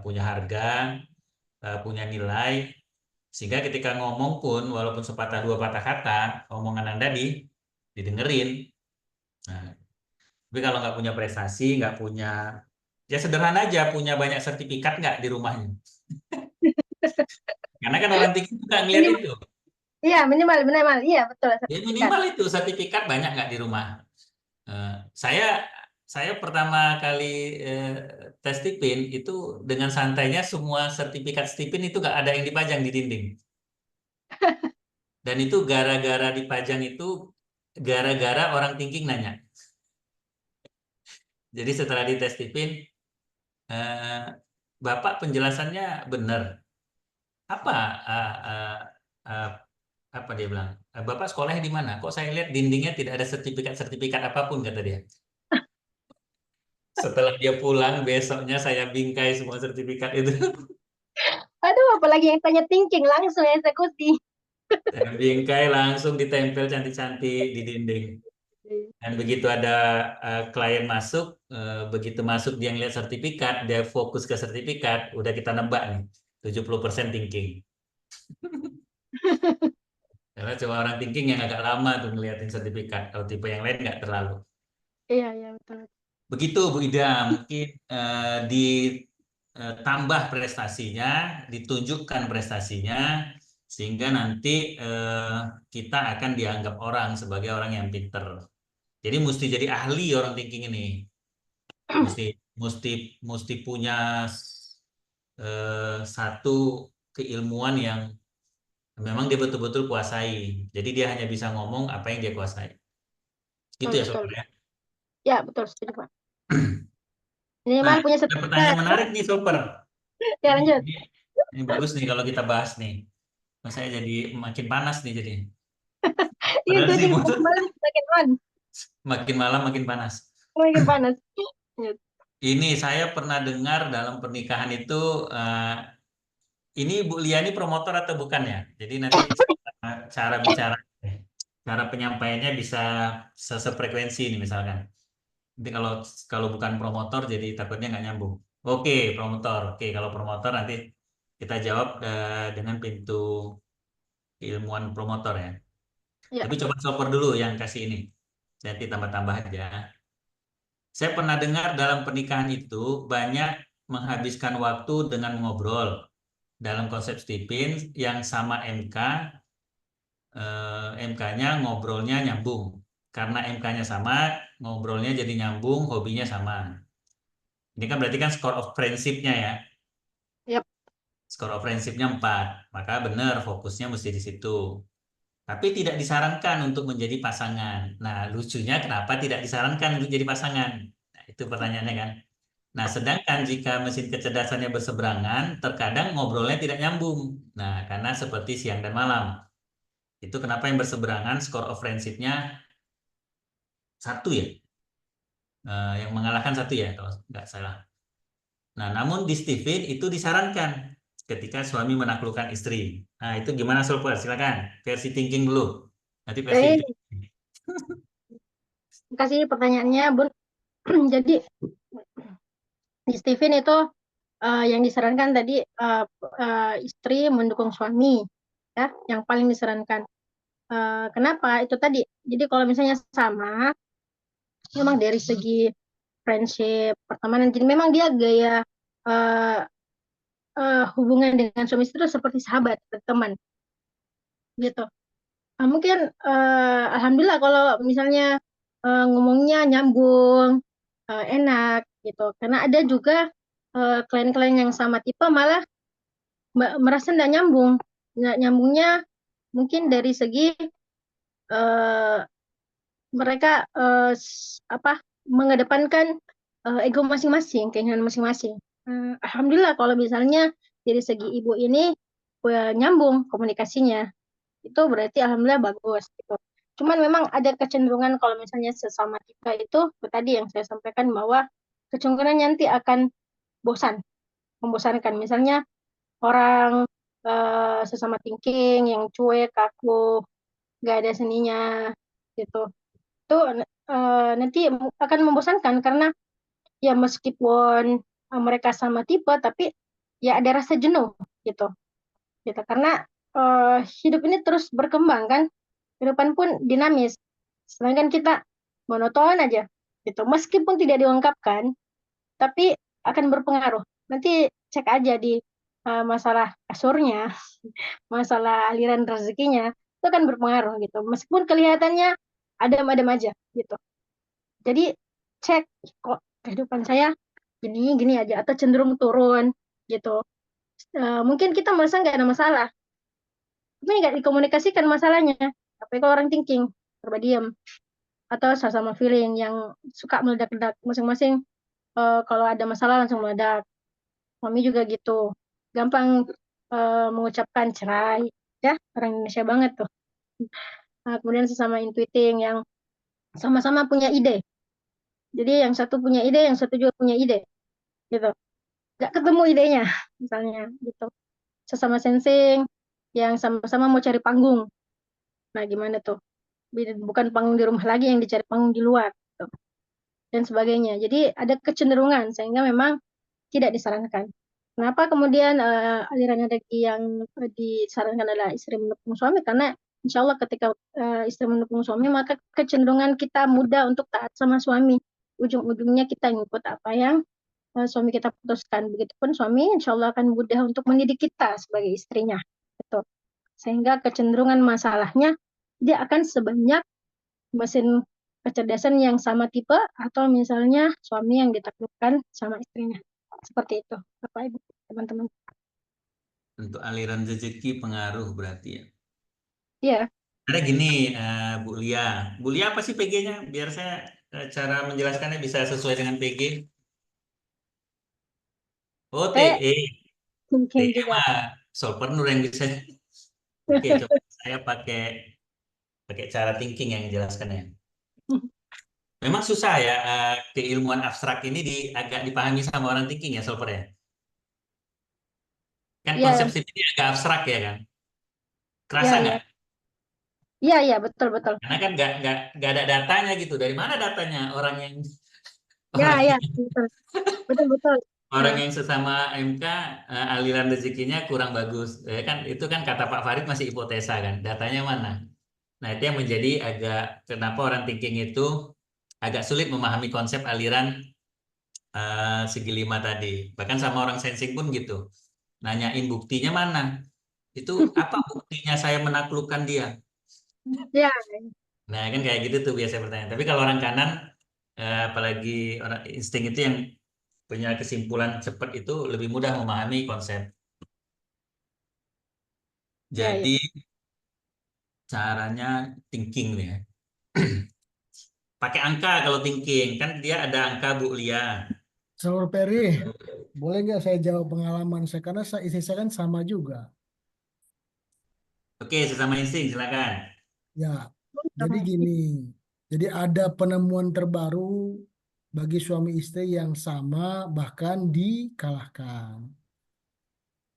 Punya harga, punya nilai, sehingga ketika ngomong pun, walaupun sepatah dua patah kata, omongan Anda didengerin. Nah, tapi kalau nggak punya prestasi, nggak punya, ya sederhana aja, punya banyak sertifikat nggak di rumahnya. Karena kan orang tinggi juga ngeliat minimal, itu. iya minimal, minimal, iya betul Ya sertifikat. minimal itu sertifikat banyak nggak di rumah. Eh, saya saya pertama kali eh, tes Tipin itu dengan santainya semua sertifikat Tipin itu nggak ada yang dipajang di dinding. Dan itu gara-gara dipajang itu gara-gara orang thinking nanya. Jadi setelah dites Tipin, eh, Bapak penjelasannya benar. Apa eh, eh, eh, apa dia bilang? Bapak sekolahnya di mana? Kok saya lihat dindingnya tidak ada sertifikat-sertifikat apapun kata dia. Setelah dia pulang besoknya saya bingkai semua sertifikat itu. Aduh, apalagi yang tanya thinking langsung eksekusi. Saya bingkai langsung ditempel cantik-cantik di dinding. Dan begitu ada klien masuk, begitu masuk dia ngeliat sertifikat, dia fokus ke sertifikat, udah kita nebak nih, 70% thinking. Karena cuma orang thinking yang agak lama tuh ngeliatin sertifikat, kalau tipe yang lain nggak terlalu. Iya, iya betul. Begitu Bu Ida, mungkin ditambah prestasinya, ditunjukkan prestasinya, sehingga nanti kita akan dianggap orang sebagai orang yang pinter. Jadi mesti jadi ahli orang thinking ini. Mesti mesti mesti punya satu keilmuan yang memang dia betul-betul kuasai. Jadi dia hanya bisa ngomong apa yang dia kuasai. Gitu Betul, ya betul. Sobat ya. Ya, betul setuju, Pak. Minimal Nah, punya ada pertanyaan sertifikat. menarik nih Soper. Ya, Ini, lanjut. ini, ini bagus nih kalau kita bahas nih. Mas, saya jadi makin panas nih jadi. Ini Padahal cuci sih maksud malam makin on, makin malam makin panas. makin panas. Lanjut. Ini saya pernah dengar dalam pernikahan itu ini Bu Lia ini promotor atau bukan ya? Jadi nanti cara bicara, cara penyampaiannya bisa sefrekuensi ini misalkan. Nanti kalau kalau bukan promotor jadi takutnya nggak nyambung. Oke, promotor. Oke, kalau promotor nanti kita jawab dengan pintu keilmuan promotor ya. Ya, Tapi coba cover dulu yang kasih ini. Nanti tambah-tambah aja. Saya pernah dengar dalam pernikahan itu banyak menghabiskan waktu dengan mengobrol. Dalam konsep Stipin yang sama MK, MK-nya ngobrolnya nyambung. Karena MK-nya sama, ngobrolnya jadi nyambung, hobinya sama. Ini kan berarti kan score of friendship-nya ya. ya, Score of friendship-nya 4. Maka benar fokusnya mesti di situ. Tapi tidak disarankan untuk menjadi pasangan. Nah, lucunya kenapa tidak disarankan untuk jadi pasangan? Nah, itu pertanyaannya kan. Nah, sedangkan jika mesin kecerdasannya berseberangan, terkadang ngobrolnya tidak nyambung. Nah, karena seperti siang dan malam. Itu kenapa yang berseberangan score of friendship-nya satu ya. Yang mengalahkan satu ya, kalau nggak salah. Nah, namun di Steven itu disarankan ketika suami menaklukkan istri. Nah, itu gimana, Sulper? Silakan, versi thinking dulu. Nanti versi Baik, terima kasih pertanyaannya, Bun. Jadi di Steven itu yang disarankan tadi istri mendukung suami, ya, yang paling disarankan. Kenapa? Itu tadi. Jadi kalau misalnya sama, memang dari segi friendship, pertemanan, jadi memang dia gaya uh, hubungan dengan suami istri itu seperti sahabat, teman, gitu. Mungkin alhamdulillah kalau misalnya ngomongnya nyambung, enak gitu. Karena ada juga klien-klien yang sama tipe malah merasa nggak nyambung. Nggak nyambungnya mungkin dari segi eh, mereka apa mengedepankan ego masing-masing, keinginan masing-masing. Alhamdulillah kalau misalnya dari segi ibu ini nyambung komunikasinya, itu berarti alhamdulillah bagus gitu. Cuman memang ada kecenderungan kalau misalnya sesama kita itu tadi yang saya sampaikan bahwa kecenderungan nanti akan bosan, membosankan. Misalnya orang sesama thinking yang cuek, kaku, nggak ada seninya gitu. Itu nanti akan membosankan karena ya meskipun mereka sama tipe tapi ya ada rasa jenuh gitu. Gitu karena hidup ini terus berkembang kan, kehidupan pun dinamis. Sedangkan kita monoton aja gitu. Meskipun tidak diungkapkan, tapi akan berpengaruh. Nanti cek aja di masalah kasurnya, masalah aliran rezekinya, itu akan berpengaruh gitu. Meskipun kelihatannya adem-adem aja gitu. Jadi cek kok kehidupan saya gini gini aja atau cenderung turun gitu. Mungkin kita merasa nggak ada masalah, tapi nggak dikomunikasikan masalahnya. Tapi kalau orang thinking, coba diam atau sama feeling yang suka meledak-ledak masing-masing. Kalau ada masalah langsung meledak. Mami juga gitu, gampang mengucapkan cerai, ya orang Indonesia banget tuh. Kemudian sesama intuiting yang sama-sama punya ide. Jadi yang satu punya ide, yang satu juga punya ide, gitu. Nggak ketemu idenya, misalnya, gitu. Sesama sensing, yang sama-sama mau cari panggung. Nah, gimana tuh? Bukan panggung di rumah lagi, yang dicari panggung di luar, gitu. Dan sebagainya. Jadi ada kecenderungan, sehingga memang tidak disarankan. Kenapa kemudian aliran energi yang disarankan adalah istri mendukung suami? Karena insya Allah ketika istri mendukung suami, maka kecenderungan kita mudah untuk taat sama suami. Ujung-ujungnya kita ngikut apa yang suami kita putuskan. Begitupun suami insya Allah akan mudah untuk mendidik kita sebagai istrinya. Gitu. Sehingga kecenderungan masalahnya dia akan sebanyak mesin kecerdasan yang sama tipe atau misalnya suami yang ditaklukkan sama istrinya. Seperti itu, Bapak Ibu, teman-teman. untuk aliran rezeki pengaruh berarti ya. Iya, Ada gini, Bu Lia. Bu Lia apa sih PG-nya? Biar saya cara menjelaskannya bisa sesuai dengan PG. Oh, saya TE. mungkin TE juga. mah solpreneur yang bisa. Oke, coba saya pakai pakai cara thinking yang menjelaskannya. Memang susah ya, keilmuan abstrak ini agak dipahami sama orang thinking ya, Solper ya. Kan konsep Iya, ini agak abstrak ya kan. iya, Kerasa iya. nggak? Iya, iya, betul, betul. Karena kan nggak ada datanya gitu. Dari mana datanya Ya, orang ya, betul. Betul, betul. orang Nah, yang sesama MK, aliran rezekinya kurang bagus. Kan itu kan kata Pak Farid masih hipotesa kan. Datanya mana? Nah, itu yang menjadi agak kenapa orang thinking itu agak sulit memahami konsep aliran segi lima tadi. Bahkan sama orang sensing pun gitu. Nanyain buktinya mana? Itu apa buktinya saya menaklukkan dia? ya, Nah, kan kayak gitu tuh biasa pertanyaan. Tapi kalau orang kanan, apalagi orang insting itu yang punya kesimpulan cepat itu lebih mudah memahami konsep. ya, ya. Jadi caranya thinking nih ya. Pakai angka kalau thinking kan dia ada angka Bu Lia. Saudara Peri, boleh nggak saya jawab pengalaman saya? Karena istri saya kan sama juga. Oke, sesama insting, silakan. Ya, jadi Sama gini. Jadi ada penemuan terbaru bagi suami istri yang sama bahkan dikalahkan.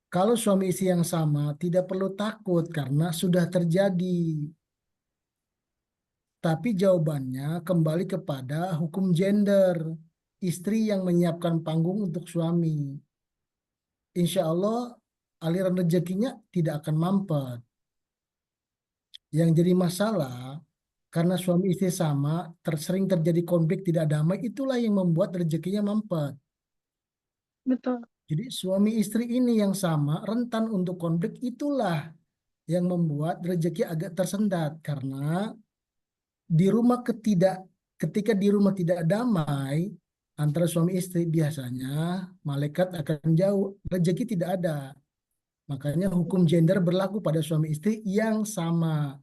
Kalau suami istri yang sama tidak perlu takut karena sudah terjadi. Tapi jawabannya kembali kepada hukum gender. Istri yang menyiapkan panggung untuk suami. Insya Allah aliran rezekinya tidak akan mampet. Yang jadi masalah karena suami istri sama, sering terjadi konflik tidak damai, itulah yang membuat rezekinya mampet. betul. Jadi suami istri ini yang sama, rentan untuk konflik, itulah yang membuat rezeki agak tersendat. Karena di rumah ketika di rumah tidak damai antara suami istri, biasanya malaikat akan jauh, rezeki tidak ada. Makanya hukum gender berlaku pada suami istri yang sama.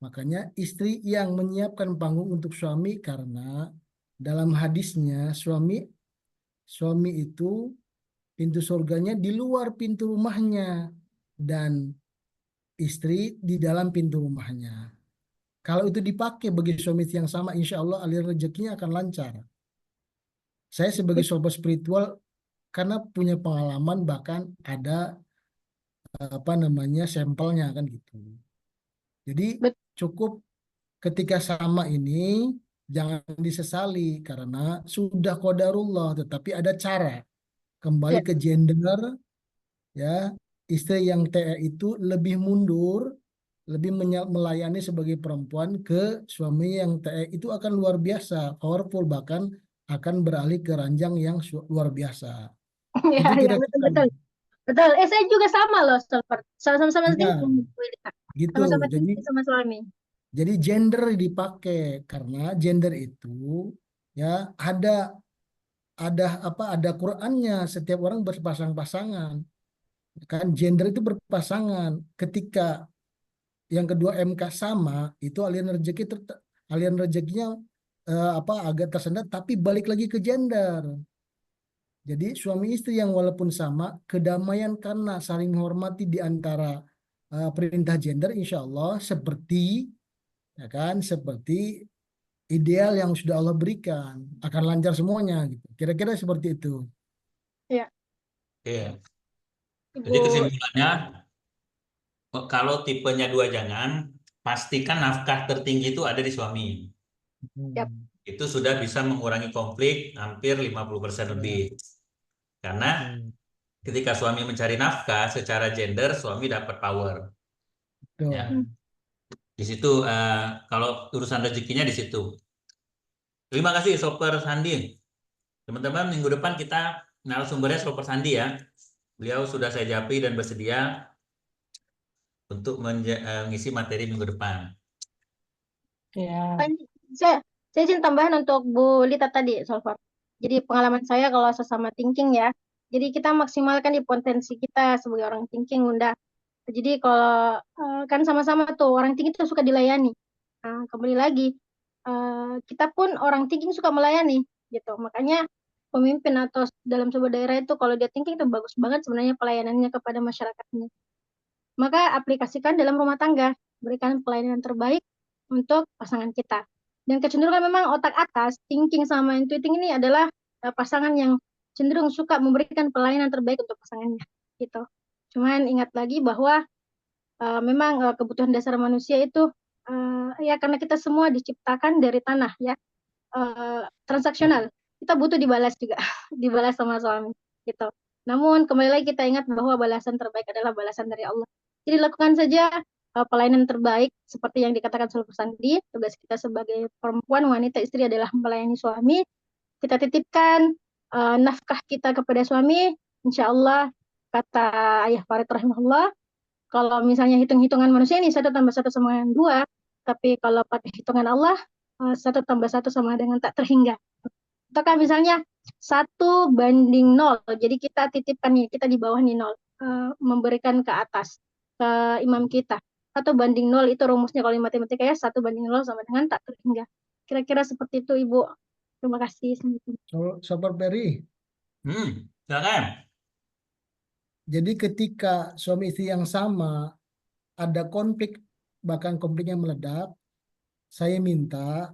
Makanya istri yang menyiapkan panggung untuk suami karena dalam hadisnya suami itu pintu surganya di luar pintu rumahnya dan istri di dalam pintu rumahnya. Kalau itu dipakai bagi suami istri yang sama, insya Allah aliran rezekinya akan lancar. Saya sebagai sobat spiritual karena punya pengalaman bahkan ada apa namanya sampelnya kan gitu. Jadi Bet- cukup ketika sama ini jangan disesali karena sudah qadarullah tetapi ada cara kembali Ya, ke gender ya istri yang TE itu lebih mundur lebih melayani sebagai perempuan ke suami yang TE itu akan luar biasa powerful bahkan akan beralih ke ranjang yang luar biasa ya, itu ya, betul, kira-kira betul. Betul. Saya juga sama loh, Stolper. Sama-sama ya thinking. gitu Sama-sama jadi thinking sama suami. gender dipakai karena gender itu ya ada ada Qurannya setiap orang berpasang-pasangan kan gender itu berpasangan ketika yang kedua MK sama itu aliran rezekinya agak tersendat tapi balik lagi ke gender jadi suami istri yang walaupun sama kedamaian karena saling menghormati di antara perintah gender insya Allah seperti ya kan seperti ideal yang sudah Allah berikan akan lancar semuanya gitu kira-kira seperti itu. Ya, Oke. Jadi Ibu. kesimpulannya, kalau tipenya dua jangan, pastikan nafkah tertinggi itu ada di suami. Yap. Hmm. Itu sudah bisa mengurangi konflik hampir 50% lebih. Ya, Karena betul. ketika suami mencari nafkah secara gender, suami dapat power. Betul. Ya, di situ kalau urusan rezekinya di situ. Terima kasih Soper Sandi. Teman-teman, minggu depan kita narasumbernya Soper Sandi ya. Beliau sudah saya japri dan bersedia untuk mengisi materi minggu depan. Ya, Kan Saya, saya izin tambahan untuk Bu Lita tadi, Solver. Jadi pengalaman saya kalau sesama thinking ya, jadi kita maksimalkan di potensi kita sebagai orang thinking, Bunda. Jadi kalau kan sama-sama tuh orang thinking itu suka dilayani. Nah, kembali lagi, kita pun orang thinking suka melayani, gitu. Makanya pemimpin atau dalam sebuah daerah itu kalau dia thinking itu bagus banget sebenarnya pelayanannya kepada masyarakatnya. Maka aplikasikan dalam rumah tangga, berikan pelayanan terbaik untuk pasangan kita. Dan kecenderungan memang otak atas, thinking sama intuiting ini adalah pasangan yang cenderung suka memberikan pelayanan terbaik untuk pasangannya. Gitu. Cuman ingat lagi bahwa memang kebutuhan dasar manusia itu ya karena kita semua diciptakan dari tanah ya transaksional. Kita butuh dibalas juga, dibalas sama suami gitu. Namun kembali lagi kita ingat bahwa balasan terbaik adalah balasan dari Allah. Jadi lakukan saja pelayanan terbaik seperti yang dikatakan Sultan Sandi. Tugas kita sebagai perempuan, wanita, istri adalah melayani suami. Kita titipkan nafkah kita kepada suami. Insya Allah kata Ayah Farid rahimahullah, kalau misalnya hitung-hitungan manusia ini satu tambah satu sama dengan dua, tapi kalau pakai hitungan Allah satu tambah satu sama dengan tak terhingga. Ataukah misalnya 1:0, jadi kita titipkan nih, kita di bawah nih 0, memberikan ke atas, ke imam kita. 1:0 itu rumusnya kalau di matematika ya, 1:0 sama dengan tak terhingga. Kira-kira seperti itu, Ibu. Terima kasih. Sobat Peri Silakan. Jadi ketika suami istri yang sama ada konflik, bahkan konfliknya meledak, saya minta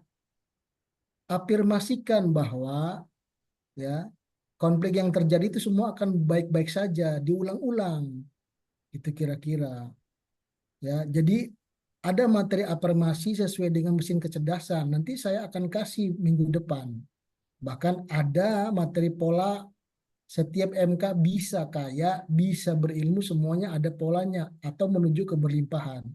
afirmasikan bahwa ya konflik yang terjadi itu semua akan baik-baik saja, diulang-ulang. Itu kira-kira. Ya, jadi ada materi afirmasi sesuai dengan mesin kecerdasan. Nanti saya akan kasih minggu depan. Bahkan ada materi pola setiap MK bisa kaya, bisa berilmu, semuanya ada polanya atau menuju ke berlimpahan.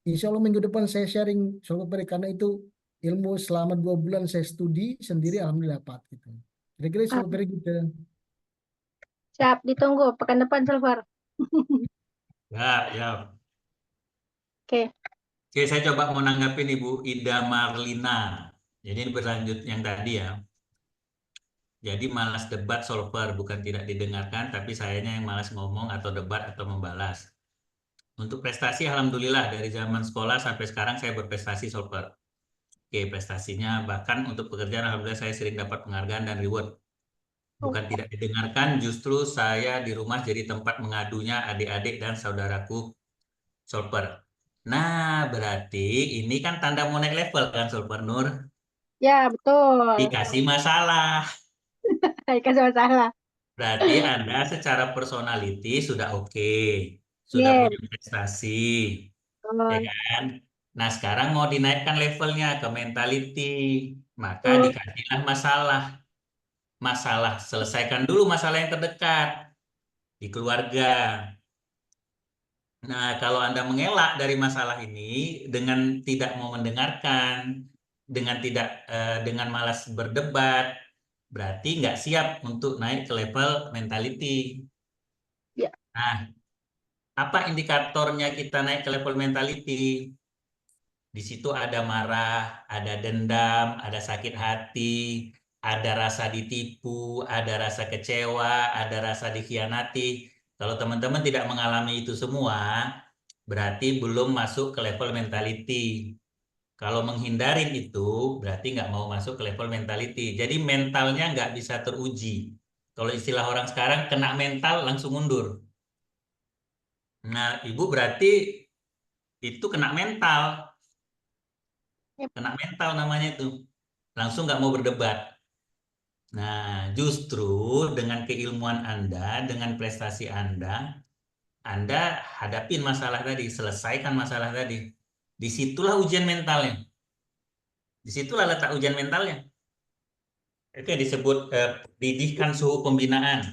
Insya Allah minggu depan saya sharing soal karena itu ilmu selama 2 bulan saya studi sendiri, alhamdulillah dapat gitu. Kira-kira soal gitu. Siap, ditunggu pekan depan, Silver. Ya. Oke. Oke, saya coba mau nanggapin Ibu Ida Marlina. Jadi ini berlanjut yang tadi ya. Jadi malas debat solver, bukan tidak didengarkan, tapi sayanya yang malas ngomong atau debat atau membalas. Untuk prestasi, alhamdulillah dari zaman sekolah sampai sekarang saya berprestasi solver. Oke, prestasinya bahkan untuk pekerjaan alhamdulillah saya sering dapat penghargaan dan reward. Bukan tidak didengarkan, justru saya di rumah jadi tempat mengadunya adik-adik dan saudaraku solver. Nah, berarti ini kan tanda mau naik level kan solver Nur? Ya, betul. Dikasih masalah. Kasih masalah. Berarti Anda secara personality sudah oke, sudah Yes. punya prestasi, ya Betul. kan? Nah, sekarang mau dinaikkan levelnya ke mentality, maka Betul. dikasihlah masalah. Masalah, selesaikan dulu masalah yang terdekat di keluarga. Nah, kalau Anda mengelak dari masalah ini dengan tidak mau mendengarkan, dengan malas berdebat, berarti nggak siap untuk naik ke level mentality. Ya. Nah, apa indikatornya kita naik ke level mentality? Di situ ada marah, ada dendam, ada sakit hati, ada rasa ditipu, ada rasa kecewa, ada rasa dikhianati. Kalau teman-teman tidak mengalami itu semua, berarti belum masuk ke level mentality. Kalau menghindarin itu, berarti nggak mau masuk ke level mentality. Jadi mentalnya nggak bisa teruji. Kalau istilah orang sekarang, kena mental langsung mundur. Nah, Ibu berarti itu kena mental. Yep. Kena mental namanya itu. Langsung nggak mau berdebat. Nah, justru dengan keilmuan Anda, dengan prestasi Anda hadapin masalah tadi, selesaikan masalah tadi. Disitulah ujian mentalnya. Disitulah letak ujian mentalnya. Itu yang disebut didikan suhu pembinaan.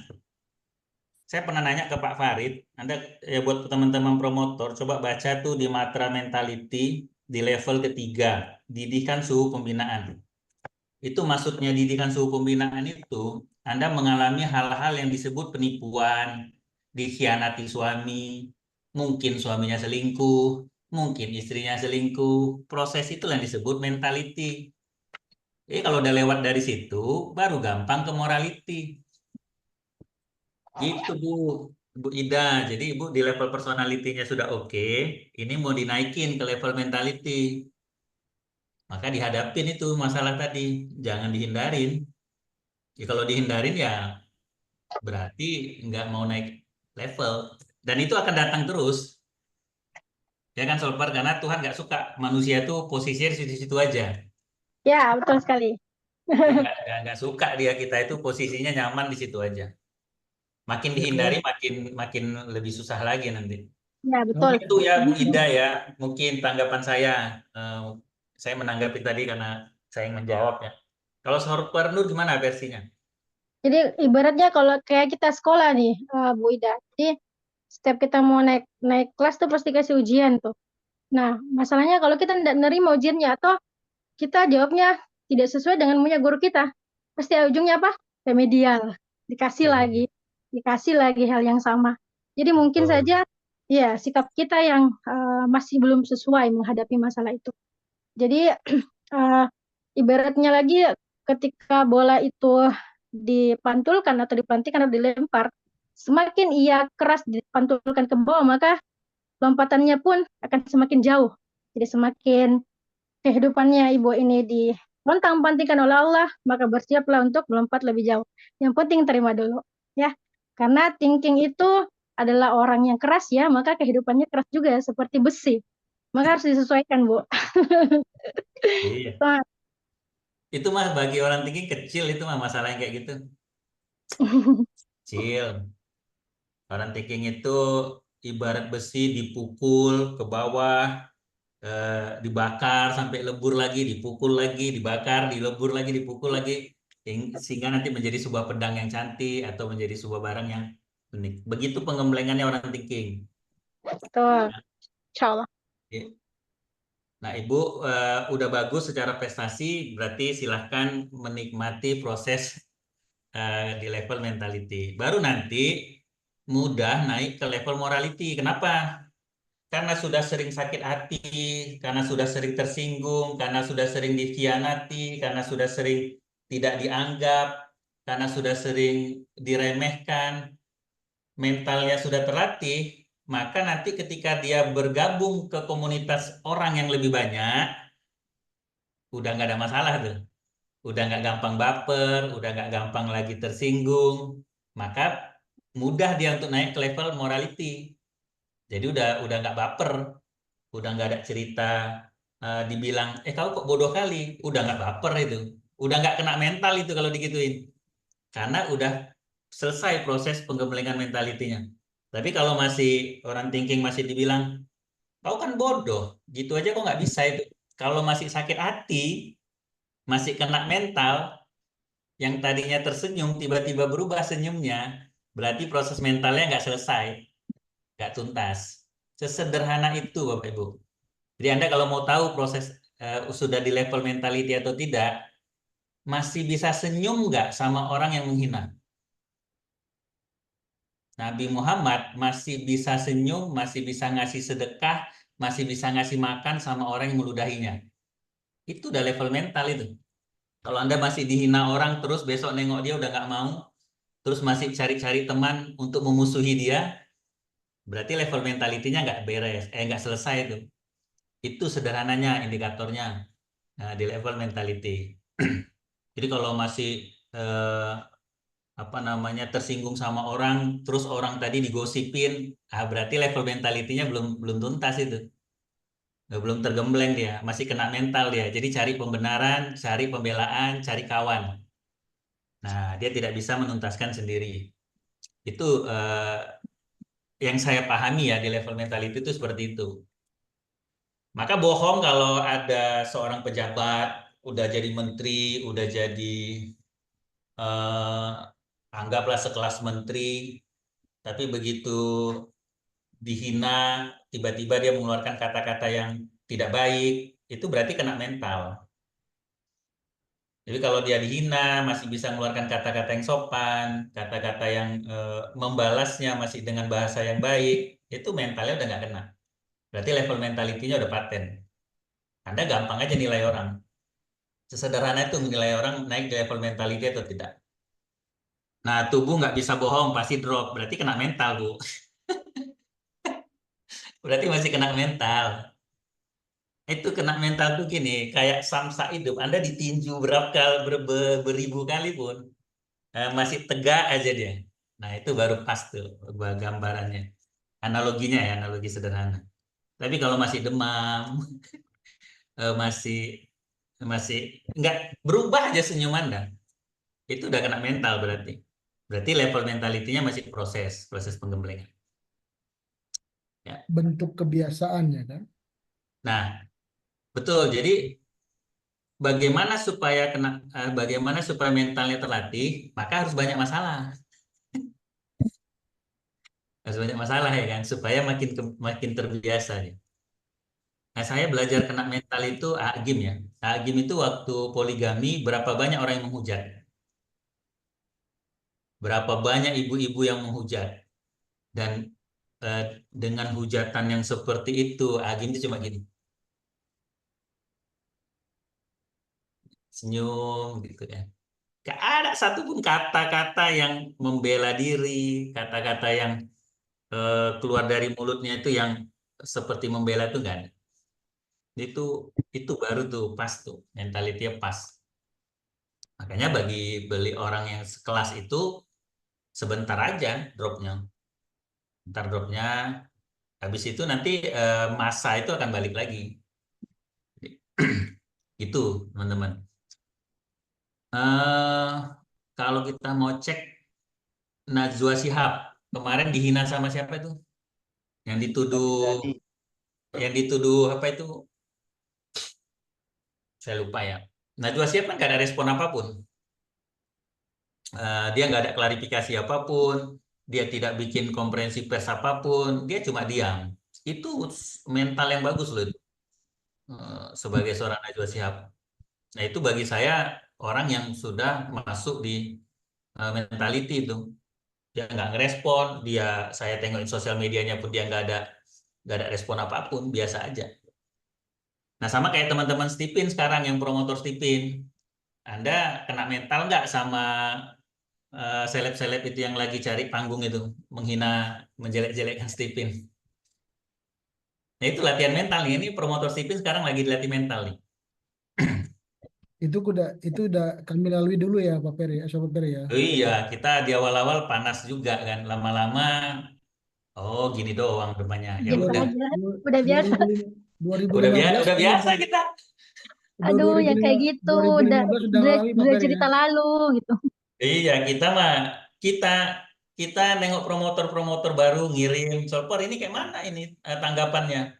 Saya pernah nanya ke Pak Farid, Anda ya buat teman-teman promotor, coba baca tuh di Matra Mentality di level ketiga, didikan suhu pembinaan. Itu maksudnya didikan suhu pembinaan itu, Anda mengalami hal-hal yang disebut penipuan, dikhianati suami, mungkin suaminya selingkuh, mungkin istrinya selingkuh. Proses itu yang disebut mentality. Jadi kalau udah lewat dari situ, baru gampang ke morality. Gitu Bu Ida. Jadi Ibu di level personality-nya sudah oke, ini mau dinaikin ke level mentality. Maka dihadapin itu masalah tadi, jangan dihindarin. Ya, kalau dihindarin ya berarti nggak mau naik level. Dan itu akan datang terus. Ya kan Solver, karena Tuhan nggak suka manusia tuh posisinya di situ-situ aja. Ya, betul sekali. Dia nggak suka dia kita itu posisinya nyaman di situ aja. Makin Ya, kalau dihindari makin makin lebih susah lagi nanti. Ya, kalau betul. Itu ya Bu Ida ya, mungkin tanggapan saya. Eh, saya menanggapi tadi karena saya yang menjawab ya. Kalau Solver Nur gimana versinya? Jadi ibaratnya kalau kayak kita sekolah nih, Bu Ida. Jadi setiap kita mau naik naik kelas tuh pasti kasih ujian tuh. Nah, masalahnya kalau kita tidak nerima ujiannya atau kita jawabnya tidak sesuai dengan punya guru kita, pasti ujungnya apa? Remedial. Dikasih lagi, Oke, dikasih lagi hal yang sama. Jadi mungkin betul. saja ya sikap kita yang masih belum sesuai menghadapi masalah itu. Jadi eh, ibaratnya lagi ketika bola itu dipantulkan atau dipelantikan atau dilempar, semakin ia keras dipantulkan ke bawah, maka lompatannya pun akan semakin jauh. Jadi semakin kehidupannya ibu ini dipontang-pantingkan oleh Allah, maka bersiaplah untuk melompat lebih jauh. Yang penting terima dulu. ya. Karena thinking itu adalah orang yang keras ya, maka kehidupannya keras juga seperti besi. Maka harus disesuaikan, Bu. Iya. Itu mah bagi orang tinggi kecil itu mah masalah yang kayak gitu. Kecil. Orang thinking itu ibarat besi dipukul ke bawah, dibakar sampai lebur lagi, dipukul lagi, dibakar, dilebur lagi, dipukul lagi, sehingga nanti menjadi sebuah pedang yang cantik atau menjadi sebuah barang yang unik. Begitu penggemblengannya orang thinking. Betul, insya Allah. Oke. Nah, Ibu udah bagus secara prestasi, berarti silahkan menikmati proses di level mentality. Baru nanti mudah naik ke level morality. Kenapa? Karena sudah sering sakit hati, karena sudah sering tersinggung, karena sudah sering dikhianati, karena sudah sering tidak dianggap, karena sudah sering diremehkan, mentalnya sudah terlatih, maka nanti ketika dia bergabung ke komunitas orang yang lebih banyak, udah nggak ada masalah tuh. Udah nggak gampang baper, udah nggak gampang lagi tersinggung, maka mudah dia untuk naik ke level morality. Jadi udah nggak baper, udah nggak ada cerita dibilang kau kok bodoh kali, udah nggak baper itu, udah nggak kena mental itu kalau digituin, karena udah selesai proses penggemblengan mentalitinya. Tapi kalau masih orang thinking masih dibilang kau kan bodoh, gitu aja kok nggak bisa itu. Kalau masih sakit hati, masih kena mental, yang tadinya tersenyum tiba-tiba berubah senyumnya, berarti proses mentalnya nggak selesai, nggak tuntas. Sesederhana itu Bapak Ibu. Jadi Anda kalau mau tahu proses sudah di level mentality atau tidak, masih bisa senyum nggak sama orang yang menghina? Nabi Muhammad masih bisa senyum, masih bisa ngasih sedekah, masih bisa ngasih makan sama orang yang meludahinya. Itu udah level mental itu. Kalau Anda masih dihina orang terus besok nengok dia udah nggak mau, terus masih cari-cari teman untuk memusuhi dia, berarti level mentalitinya nggak beres, nggak selesai itu. Itu sederhananya indikatornya di level mentality. Jadi kalau masih eh, apa namanya tersinggung sama orang, terus orang tadi digosipin, berarti level mentalitinya belum tuntas itu. Belum tergembleng dia, masih kena mental dia. Jadi cari pembenaran, cari pembelaan, cari kawan. Nah, dia tidak bisa menuntaskan sendiri. Itu yang saya pahami ya di level mentality itu seperti itu. Maka bohong kalau ada seorang pejabat udah jadi menteri, udah jadi anggaplah sekelas menteri, tapi begitu dihina, tiba-tiba dia mengeluarkan kata-kata yang tidak baik, itu berarti kena mental. Jadi kalau dia dihina, masih bisa mengeluarkan kata-kata yang sopan, kata-kata yang membalasnya masih dengan bahasa yang baik, itu mentalnya udah nggak kena. Berarti level mentalitinya udah paten. Anda gampang aja nilai orang. Sesederhana itu menilai orang naik di level mentality atau tidak. Nah, tubuh nggak bisa bohong, pasti drop. Berarti kena mental, Bu. Berarti masih kena mental. Itu kena mental tuh gini, kayak samsa hidup. Anda ditinju berapa kali, beribu kali pun, masih tegak aja dia. Nah, itu baru pas tuh gambarannya. Analoginya ya, analogi sederhana. Tapi kalau masih demam, masih masih nggak berubah aja senyum Anda, itu udah kena mental berarti. Berarti level mentalitinya masih proses penggemblengan. Ya. Bentuk kebiasaannya kan. Nah, betul. Jadi bagaimana supaya mentalnya terlatih, maka harus banyak masalah. Harus banyak masalah ya kan, supaya makin terbiasa ya. Nah, saya belajar kena mental itu agim ya. Agim itu waktu poligami berapa banyak orang yang menghujat. Berapa banyak ibu-ibu yang menghujat. Dan dengan hujatan yang seperti itu, agim itu cuma gini. Senyum gitu ya. Gak ada satupun kata-kata yang membela diri, kata-kata yang keluar dari mulutnya itu yang seperti membela itu enggak ada. Itu baru tuh pas tuh, mentalitinya pas. Makanya bagi beli orang yang sekelas itu sebentar aja dropnya. Ntar dropnya, habis itu nanti masa itu akan balik lagi. Itu teman-teman. Eh, Kalau kita mau cek Najwa Shihab kemarin dihina sama siapa itu? Yang dituduh, yang dituduh apa itu? Saya lupa ya. Najwa Shihab kan gak ada respon apapun. Dia nggak ada klarifikasi apapun, dia tidak bikin konferensi pers apapun, dia cuma diam. Itu mental yang bagus loh itu, sebagai seorang Najwa Shihab. Nah itu bagi saya orang yang sudah masuk di mentality itu. Dia nggak ngerespon, dia saya tengokin sosial medianya pun dia nggak ada respon apapun, biasa aja. Nah sama kayak teman-teman Stipin sekarang yang promotor Stipin, Anda kena mental nggak sama seleb-seleb itu yang lagi cari panggung itu, menghina, menjelek-jelekkan Stipin. Nah itu latihan mental nih, ini promotor Stipin sekarang lagi dilatih mental nih. Itu udah kami lalui dulu ya Pak Peri, Sobat Peri ya. Oh iya, kita di awal-awal panas juga kan, lama-lama, oh gini doang rupanya, ya Biasa udah, aja, udah biasa. 2015 udah biasa kita. Aduh, yang kayak gitu, udah 2015 sudah ngalami Pak udah Peri ya. cerita lalu gitu. Iya, kita kita nengok promotor-promotor baru ngirim solper ini kayak mana ini tanggapannya.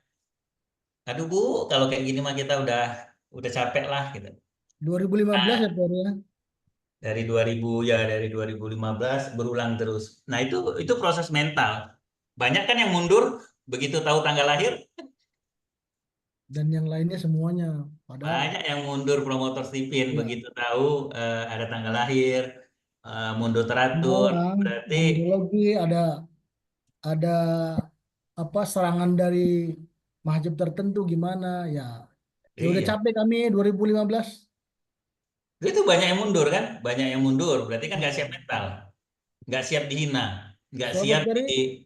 Aduh Bu, kalau kayak gini mah kita udah capek lah gitu. 2015 ya Nah, Pak Peri ya. dari 2015 berulang terus. Nah, itu proses mental. Banyak kan yang mundur begitu tahu tanggal lahir, Dan yang lainnya semuanya. Padahal banyak yang mundur promotor Stipin ya, begitu tahu ada tanggal lahir, mundur semua teratur. orang Berarti ideologi ada apa serangan dari mahjab tertentu gimana ya. Ya udah iya. capek kami 2015. Itu banyak yang mundur kan? Banyak yang mundur. Berarti kan nggak siap mental, nggak siap dihina, nggak siap Sobat Peri,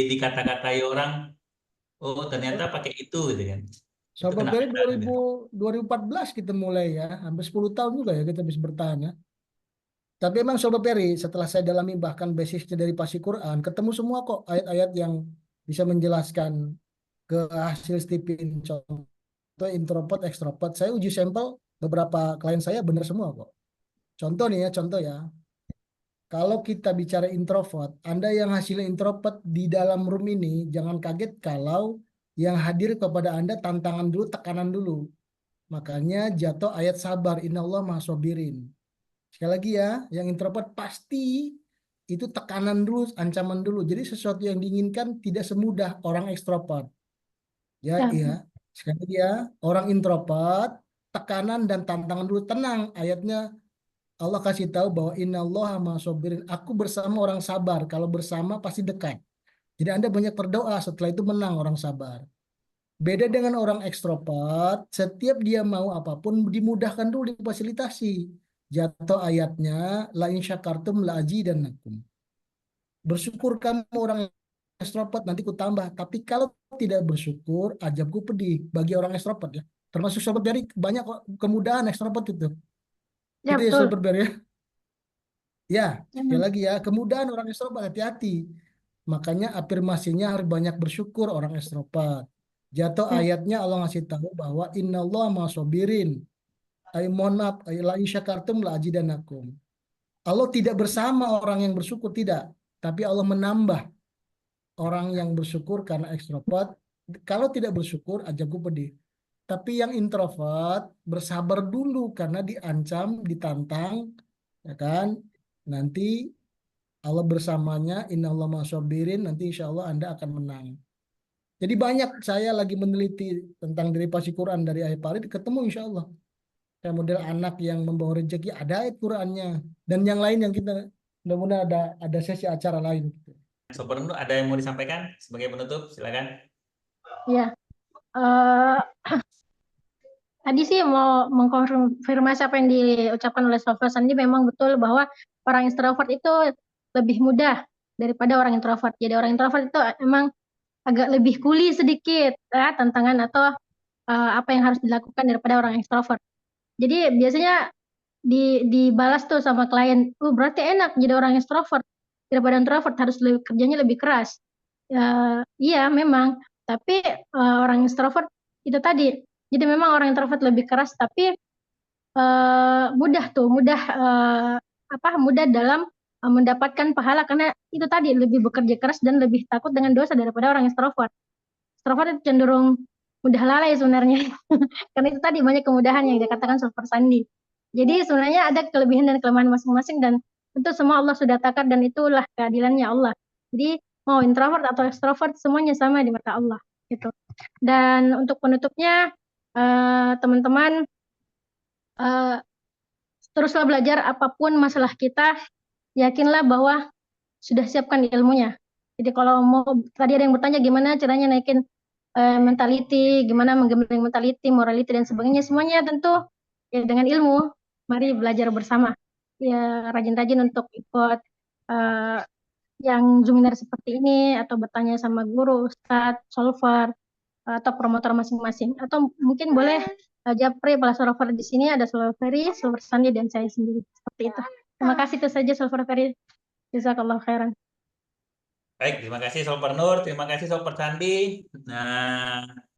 dikata-katai orang. Oh ternyata pakai itu gitu kan? Itu Sobat kena Peri mental juga. 2014 kita mulai ya, hampir 10 tahun juga ya kita bisa bertahan ya. Tapi emang Sobat Peri, setelah saya dalami bahkan basisnya dari Pasi Quran, ketemu semua kok ayat-ayat yang bisa menjelaskan ke hasil stipin. Contoh introvert, ekstrovert. Saya uji sampel beberapa klien saya benar semua kok. Contoh nih ya, contoh ya. Kalau kita bicara introvert, Anda yang hasilnya introvert di dalam room ini, jangan kaget kalau yang hadir kepada Anda tantangan dulu, tekanan dulu. Makanya jatuh ayat sabar, innallaha ma'asobirin. Sekali lagi ya, yang introvert pasti itu tekanan dulu, ancaman dulu. Jadi sesuatu yang diinginkan tidak semudah orang ekstrovert. Ya, Ya, iya. Sekali lagi ya, orang introvert, tekanan dan tantangan dulu. Tenang, ayatnya Allah kasih tahu bahwa innallaha ma'asobirin. Aku bersama orang sabar. Kalau bersama pasti dekat. Jadi Anda banyak berdoa, setelah itu menang orang sabar. Beda dengan orang ekstrovert, setiap dia mau apapun dimudahkan dulu, difasilitasi. Jatuh ayatnya, la in syakartum la azidannakum. Bersyukur kamu orang ekstrovert, nanti ku tambah. Tapi kalau tidak bersyukur, ajabku pedih bagi orang ekstrovert ya. Termasuk sobat dari banyak kok kemudahan ekstrovert itu. ya Itu ya betul. sobat dari ya. Ya, sekali Emang. lagi ya, kemudahan orang ekstrovert hati-hati. Makanya afirmasinya harus banyak bersyukur orang ekstrovert. Jatuh Ya, ayatnya Allah ngasih tahu bahwa innallaha ma'asobirin. Mohon maaf, la in syakartum la azidannakum. Allah tidak bersama orang yang bersyukur, tidak. Tapi Allah menambah orang yang bersyukur karena ekstrovert. Kalau tidak bersyukur, ajabku pedih. Tapi yang introvert bersabar dulu karena diancam, ditantang, ya kan? Nanti Allah bersamanya, innallaha ma'asobirin, nanti insya Allah Anda akan menang. Jadi banyak saya lagi meneliti tentang derivasi Quran dari ayat Farid, ketemu insya Allah. Kayak model anak yang membawa rezeki, ada ayat Qurannya. Dan yang lain yang kita, mudah-mudahan ada sesi acara lain. Sobat Nur, ada yang mau disampaikan sebagai penutup? Silakan. ya. Eh, tadi sih mau mengkonfirmasi apa yang diucapkan oleh Sofia Sandi, memang betul bahwa orang extrovert itu lebih mudah daripada orang introvert. Jadi orang introvert itu emang agak lebih kuli sedikit ya, tantangan atau apa yang harus dilakukan daripada orang extrovert. Jadi biasanya dibalas tuh sama klien, berarti enak jadi orang extrovert. daripada introvert, harus kerjanya lebih keras. Iya memang, tapi orang extrovert itu tadi. Jadi memang orang introvert lebih keras, tapi mudah dalam mendapatkan pahala karena itu tadi lebih bekerja keras dan lebih takut dengan dosa daripada orang extrovert. Extrovert itu cenderung mudah lalai sebenarnya. Karena itu tadi banyak kemudahan yang dikatakan Sulfur Sandi. Jadi sebenarnya ada kelebihan dan kelemahan masing-masing dan tentu semua Allah sudah takar dan itulah keadilannya Allah. Jadi mau introvert atau extrovert semuanya sama di mata Allah gitu. Dan untuk penutupnya teman-teman teruslah belajar apapun masalah kita, yakinlah bahwa sudah siapkan ilmunya. Jadi kalau mau tadi ada yang bertanya gimana caranya naikin mentality, gimana menggembleng mentality, morality dan sebagainya, semuanya tentu ya dengan ilmu. Mari belajar bersama. Ya rajin-rajin untuk ikut yang Zoominar seperti ini atau bertanya sama guru, ustadz, solver atau promotor masing-masing. Atau mungkin boleh Japri, para solver di sini ada Solver Ferry, Solver Sandi dan saya sendiri. Seperti itu. Terima kasih itu saja Solver Ferry. Jazakallah khairan. Baik, terima kasih Sobat Nur, terima kasih Sobat Sandi. Nah,